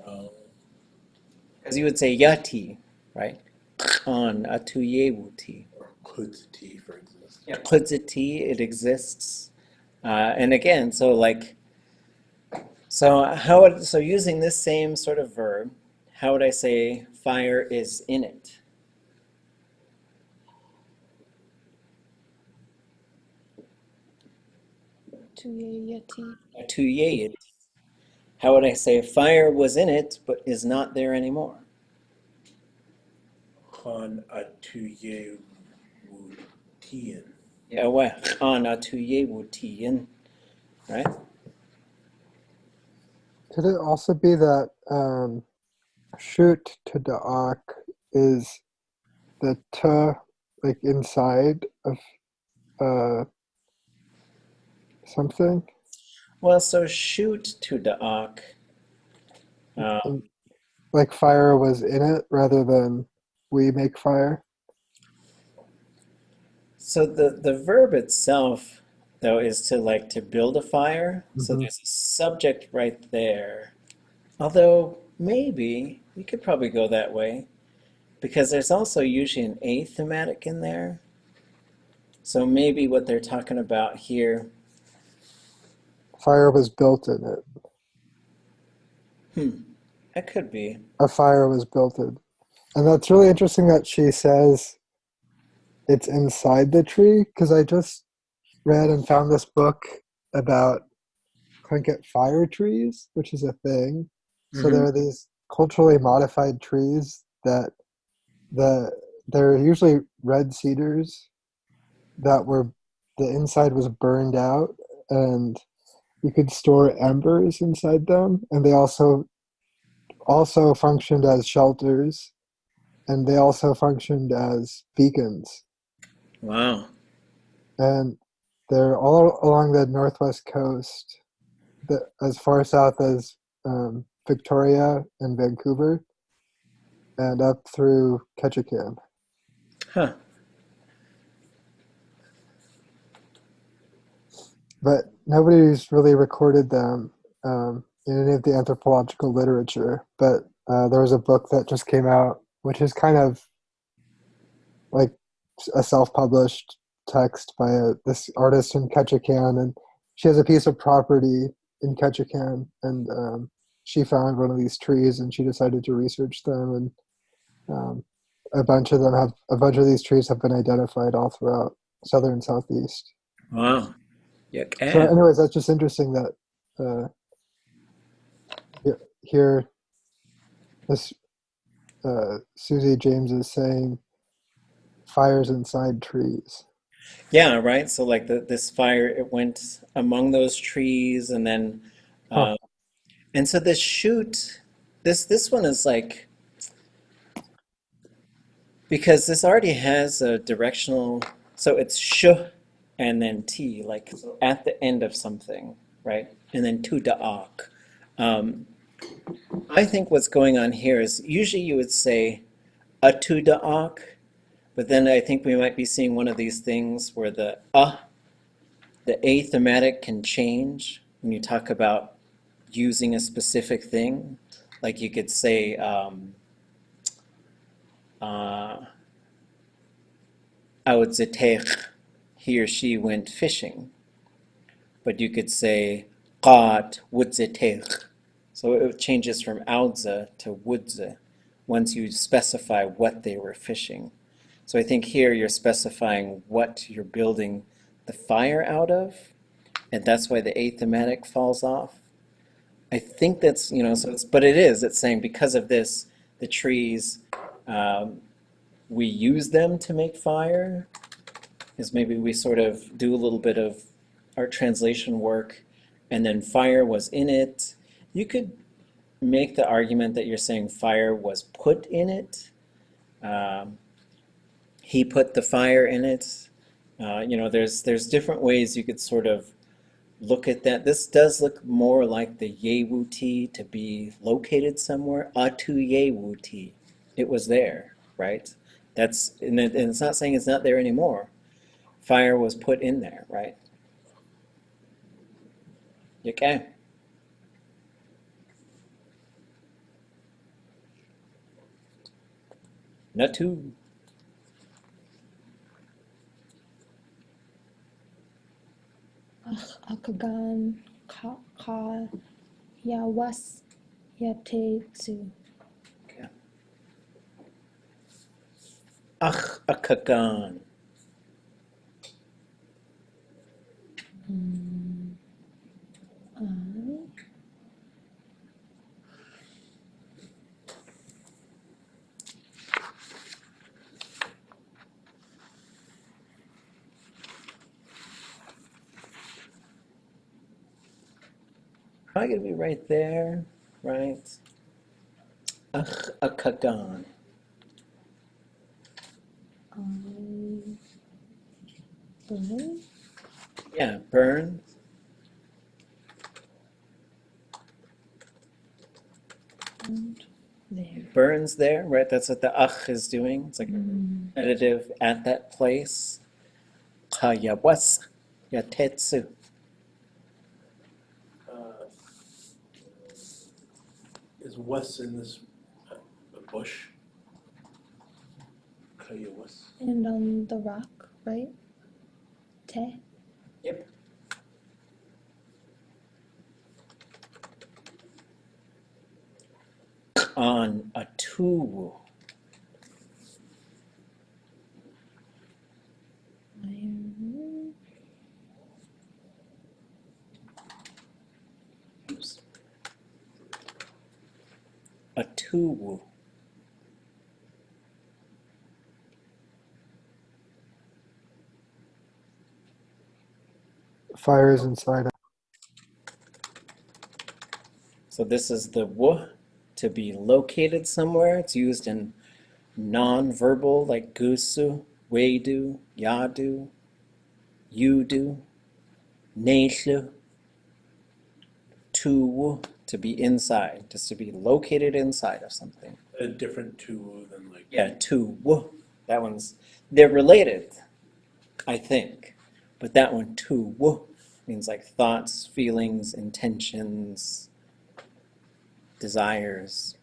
Um, Because you would say yati, right? On ʼaduwóosʼ. or could T for exist. Yeah, ʼaduwóosʼ, it exists. And again, so using this same sort of verb, how would I say fire is in it? ʼaduwóosʼ. How would I say fire was in it but is not there anymore? On ʼaduwóosʼ. Yeah, well, on ʼaduwóosʼ, right? Could it also be that shoot to da'ak is the t like inside of something? Well, so shoot to da'ak. And, like fire was in it rather than we make fire? So the verb itself, though, is to build a fire. So Mhm. there's a subject right there. Although maybe we could probably go that way, because there's also usually an a thematic in there. So maybe what they're talking about here, Fire was built in it. that could be. A fire was built in. And that's really interesting that she says it's inside the tree, because I just read and found this book about Tlingit fire trees, which is a thing. So there are these culturally modified trees that they're usually red cedars that were the inside was burned out, and you could store embers inside them, and they also functioned as shelters, and they also functioned as beacons. Wow. And they're all along the northwest coast, as far south as Victoria and Vancouver, and up through Ketchikan. Huh. But nobody's really recorded them in any of the anthropological literature. But there was a book that just came out, which is kind of like a self-published text by this artist in Ketchikan, and she has a piece of property in Ketchikan, and she found one of these trees, and she decided to research them, and a bunch of these trees have been identified all throughout southern Southeast. Wow. Yuck. So, anyways, that's just interesting that here this Susie James is saying fires inside trees. Yeah, right. So this fire, it went among those trees, and then, Huh. and so this shoot, this one is because this already has a directional, so it's sh and then t, so at the end of something, right? And then to da'ak. I think what's going on here is usually you would say a to da'ak, but then I think we might be seeing one of these things where the a thematic can change when you talk about using a specific thing. Like you could say, ʼaduwóosʼ, he or she went fishing. But you could say, ʼaduwóosʼ. So it changes from ʼaduwóosʼ to wóosʼ, once you specify what they were fishing. So I think here you're specifying what you're building the fire out of, and that's why the athematic falls off. I think that's, so but it's saying because of this, the trees, we use them to make fire, is maybe we sort of do a little bit of our translation work, and then fire was in it. You could make the argument that you're saying fire was put in it. He put the fire in it. There's different ways you could sort of look at that. This does look more like the ʼaduwóosʼ to be located somewhere. ʼaduwóosʼ. It was there, right? And it's not saying it's not there anymore. Fire was put in there, right? Okay. Natu. Akagan ka yawas yatetsu. Okay. Akagan. Probably gonna be right there, right? Akagan. Burn Yeah, burn. and there. Burns there, right? That's what the is doing. It's like repetitive at that place. ʼaduwóosʼ yatetsu. Is Wes in this a bush? ʼaduwóosʼ. And on the rock, right? Te. Yep. On a two. Oops. A two. Fire is inside. So this is the w, to be located somewhere. It's used in non-verbal like gusu, wedu, yadu, yudu, neishu, tu, to be inside, just to be located inside of something. A different two than like. Yeah, tu, that one's, they're related, I think. But that one, tu, means like thoughts, feelings, intentions, desires,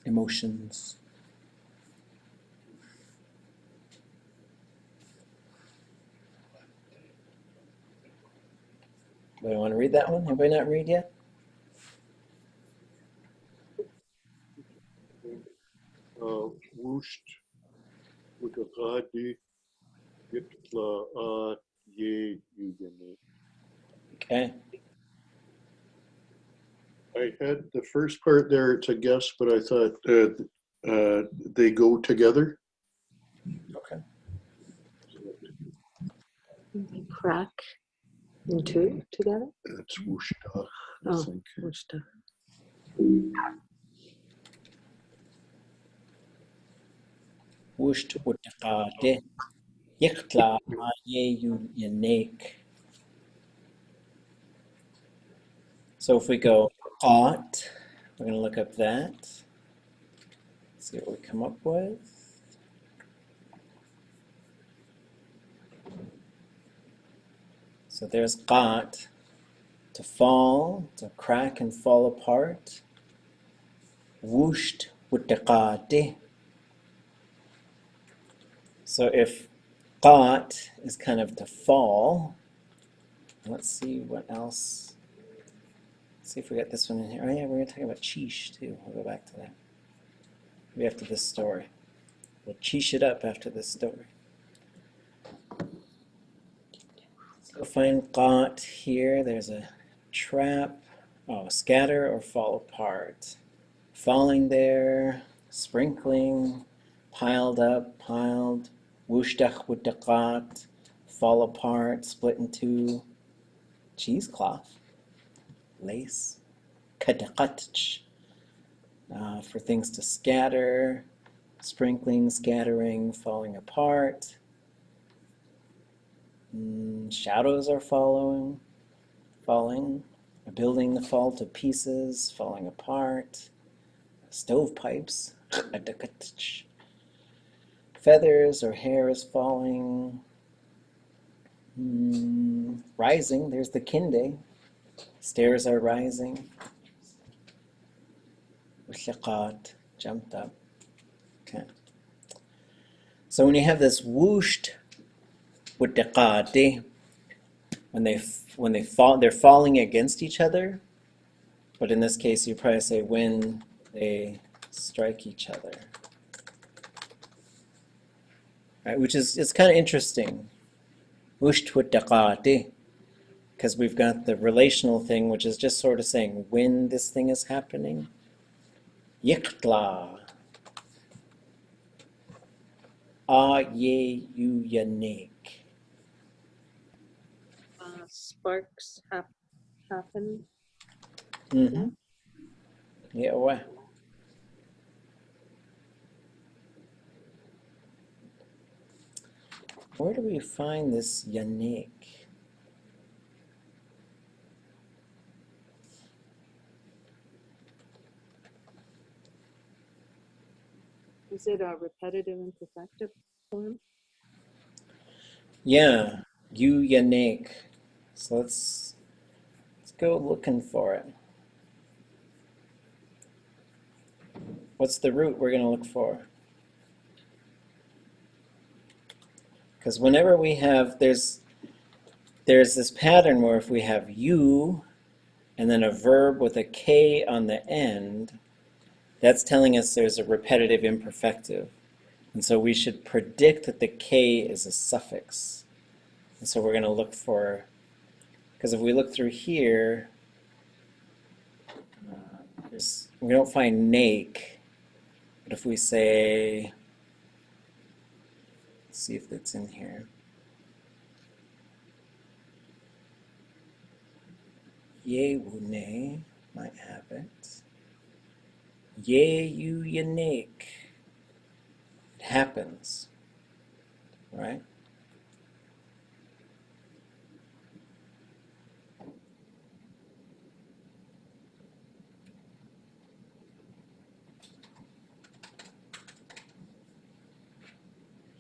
emotions. Anybody want to read that one? Anybody not read yet? Wusht utagadi yitla ye yugene. Okay. I had the first part there, it's a guess, but I thought they go together. Okay. They crack in two together. It's wushtach, I Oh, think. what stuff? Wusht utaqade yikla ye neek. So if we go ought, we're going to look up that. See what we come up with. So there's qat, to fall, to crack and fall apart. Wusht utaqade. So if qat is kind of to fall, let's see what else. Let's see if we got this one in here. Oh yeah, we're going to talk about cheesh too. We'll go back to that. Maybe after this story. We'll cheesh it up after this story. So find ʼaduwóosʼ here. There's a trap. Oh, scatter or fall apart. Falling there, sprinkling, piled up, piled, wushdach wuddaqat, fall apart, split in two, cheesecloth, lace, kadaqatch, for things to scatter, sprinkling, scattering, falling apart. Shadows are falling, a building to fall to pieces, falling apart. Stovepipes, feathers or hair is falling. Rising, there's the kinde. Stairs are rising. Jumped up. Okay. So when you have this whooshed with the when they fall, they're falling against each other. But in this case, you probably say when they strike each other. Right, which is, it's kind of interesting. Because we've got the relational thing, which is just sort of saying when this thing is happening. Yiktla. A'aduwóosʼ. Sparks happen. Mm-hmm. Yeah, well. Where do we find this yanik? Is it a repetitive imperfective form? Yeah, yanik. So let's go looking for it. What's the root we're going to look for? Because whenever we have, there's this pattern where if we have you and then a verb with a K on the end, that's telling us there's a repetitive imperfective. And so we should predict that the K is a suffix. And so we're going to look for, because if we look through here, we don't find neek. But if we say, let's see if that's in here. Yéil might have it. Yéil. It happens, right?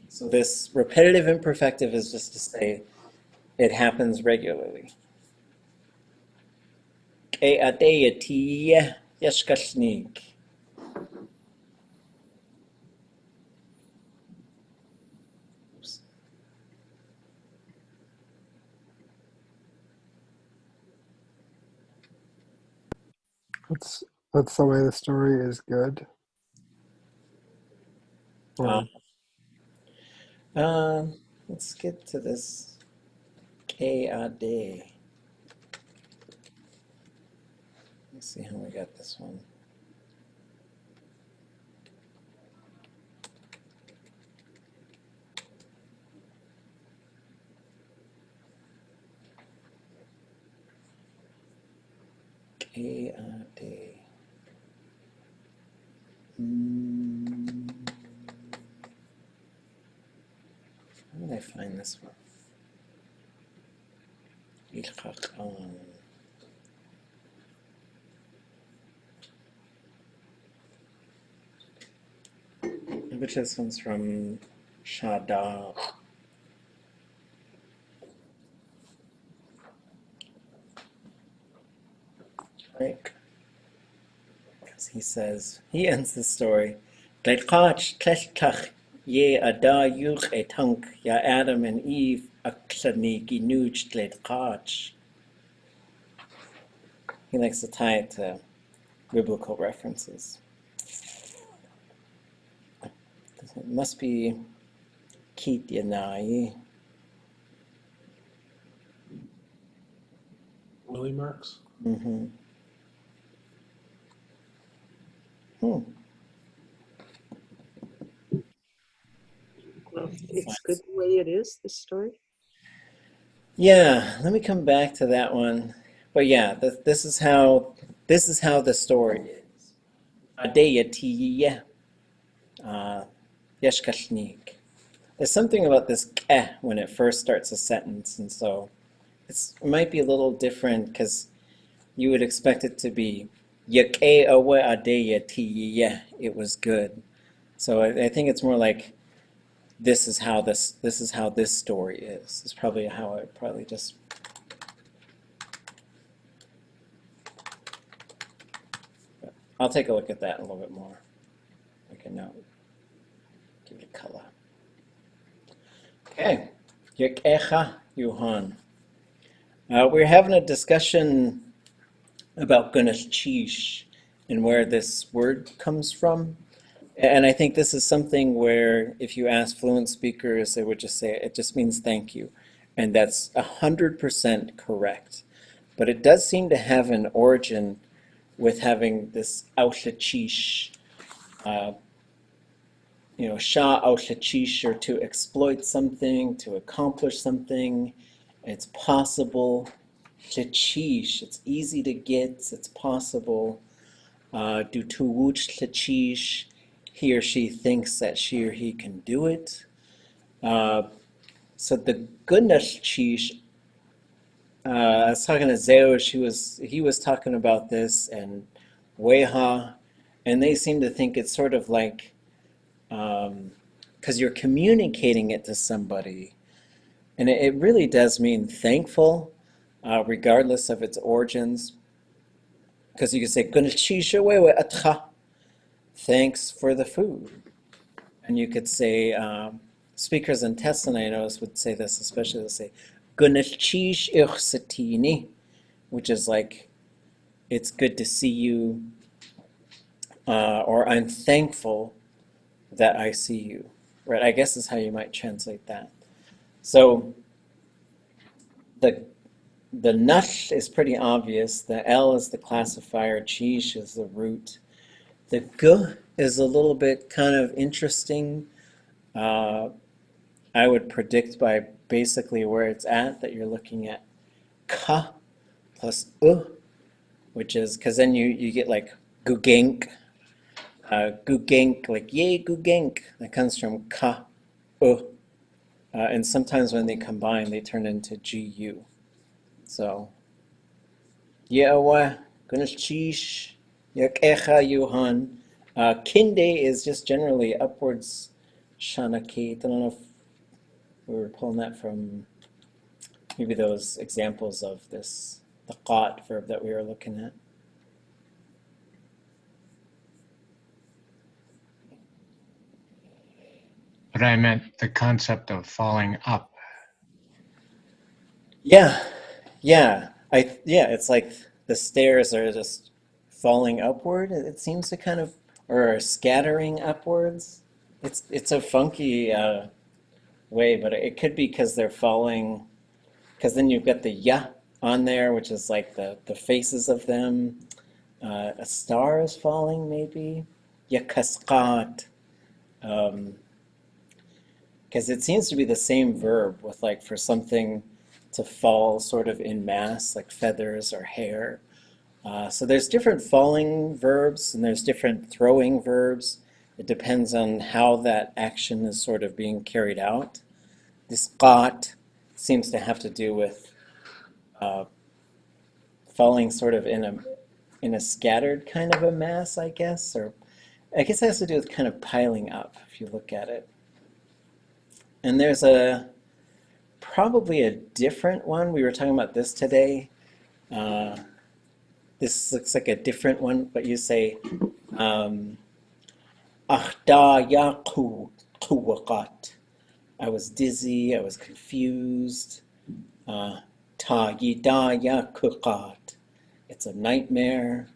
So this repetitive imperfective is just to say it happens regularly. Yashkashnik. That's the way the story is good. Or Let's get to this ʼaduwóosʼ. Let's see how we got this one. ʼaduwóosʼ. How did I find this one? ʼaan. I bet this one's from Shada. Right? Because he says, he ends the story. Tlingit tleshtach ye ada yuch etunk ya Adam and Eve akshani ginuj tlingit. He likes to tie it to biblical references. It must be kityanai. Willie marks? Mm-hmm. Hmm. Well, it's good the way it is, this story. Yeah, let me come back to that one. But yeah, this is how the story is. Adeya tiya yeshkashnik. There's something about this keh when it first starts a sentence, and so it might be a little different because you would expect it to be yake awe adeya tiya. It was good. So I think it's more like this is how this story is. It's probably how I would probably just. I'll take a look at that a little bit more. Make a note. Give it a color. Okay. Yekecha Yuhan. We're having a discussion about cheesh and where this word comes from. And I think this is something where if you ask fluent speakers, they would just say it just means thank you. And that's 100% correct. But it does seem to have an origin with having this cheesh, sha cheesh, or to exploit something, to accomplish something. It's possible. Cheesh, it's easy to get, it's possible. Du tuwuch cheesh, he or she thinks that she or he can do it. So the goodness cheesh, I was talking to Zeo, he was talking about this, and Weha, and they seem to think it's sort of like, because you're communicating it to somebody, and it really does mean thankful, regardless of its origins. Because you could say, thanks for the food. And you could say, speakers in Tesla, I notice, would say this, especially they'll say, which is like, it's good to see you, or I'm thankful that I see you. Right? I guess is how you might translate that. So the nash is pretty obvious. The L is the classifier. Cheesh is the root. The g is a little bit kind of interesting. I would predict by basically where it's at that you're looking at ka plus which is because then you get like gugenk, like yay gugenk. That comes from ka and sometimes when they combine, they turn into gu. So Ye'awah, cheesh, Yakecha Yuhan. Kinde is just generally upwards Shanakit. I don't know if we were pulling that from maybe those examples of this, the qat verb that we were looking at. But I meant the concept of falling up. Yeah, it's like the stairs are just falling upward. It seems to kind of, or scattering upwards. It's a funky way, but it could be because they're falling, because then you've got the ya on there, which is like the faces of them. A star is falling, maybe. Ya kasqat. Because it seems to be the same verb with like for something to fall sort of in mass, like feathers or hair. So there's different falling verbs and there's different throwing verbs. It depends on how that action is sort of being carried out. This qat seems to have to do with falling sort of in a scattered kind of a mass, I guess, or I guess it has to do with kind of piling up if you look at it. And there's probably a different one. We were talking about this today. This looks like a different one, but you say Ahda yaqu quwaqat. I was dizzy, I was confused. Ta yida yaquqat. It's a nightmare,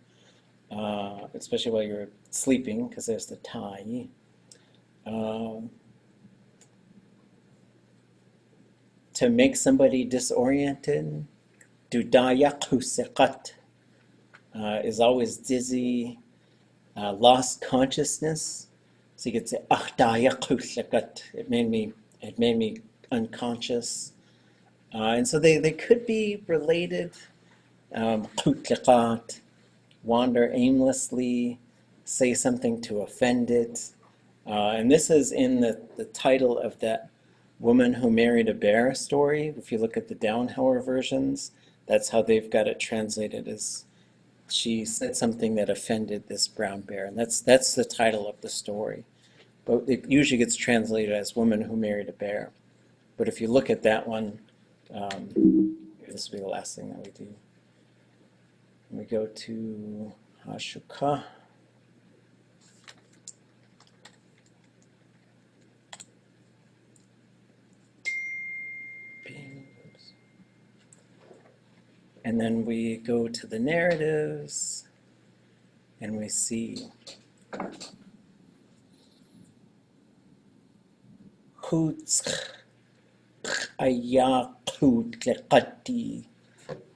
especially while you're sleeping, because there's the ta'i. To make somebody disoriented. Dudayaqhu siqat is always dizzy, lost consciousness. So you could say dayaqhu siqat. It made me unconscious. And so they could be related. Qutliqat, wander aimlessly, say something to offend it. And this is in the title of that Woman Who Married a Bear story. If you look at the Downhauer versions, that's how they've got it translated, as she said something that offended this brown bear. And that's the title of the story. But it usually gets translated as Woman Who Married a Bear. But if you look at that one, this will be the last thing that we do. We go to Hashuka. And then we go to the narratives, and we see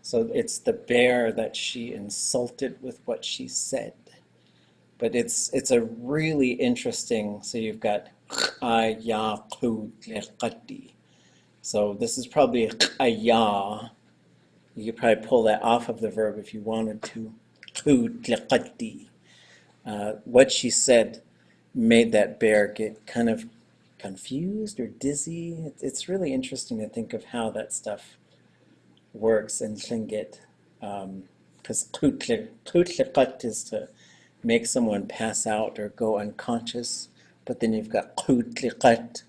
so it's the bear that she insulted with what she said. But it's a really interesting, so you've got so this is probably ayah. You could probably pull that off of the verb if you wanted to. What she said made that bear get kind of confused or dizzy. It's really interesting to think of how that stuff works in Tlingit. Because qutliqat is to make someone pass out or go unconscious, but then you've got qutliqat.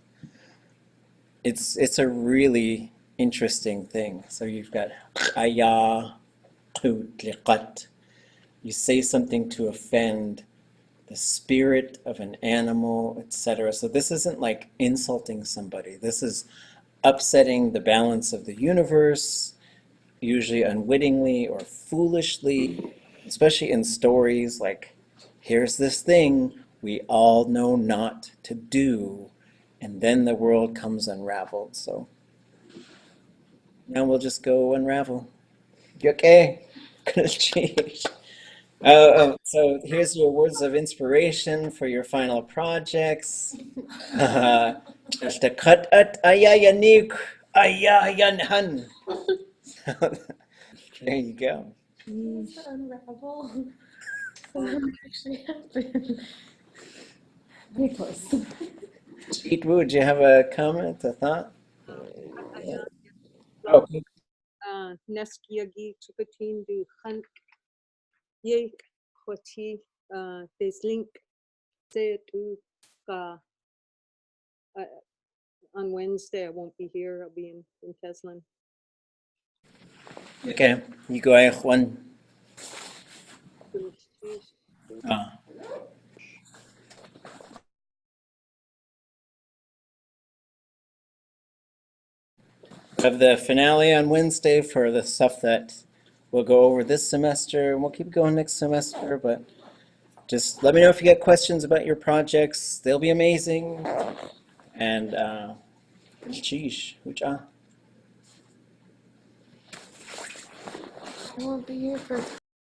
It's a really interesting thing. So you've got ayah, qutliqat. You say something to offend the spirit of an animal, etc. So this isn't like insulting somebody. This is upsetting the balance of the universe, usually unwittingly or foolishly, especially in stories like, here's this thing we all know not to do, and then the world comes unraveled. So now we'll just go unravel. You okay? Gonna change. So here's your words of inspiration for your final projects. Takatat ayaya neek ayayanhan. There you go. What's the unravel? What actually happened? Very close. Cheet Wu, do you have a comment, a thought? Ayan, Oh, neskiagi chukatin du hunt Yéil kwati des link se tu ka on Wednesday I won't be here. I'll be in Teslin. okay. You go ahead, Juan. Ah. Have the finale on Wednesday for the stuff that we'll go over this semester, and we'll keep going next semester, but just let me know if you get questions about your projects. They'll be amazing. And cheesh, hucha. I won't be here for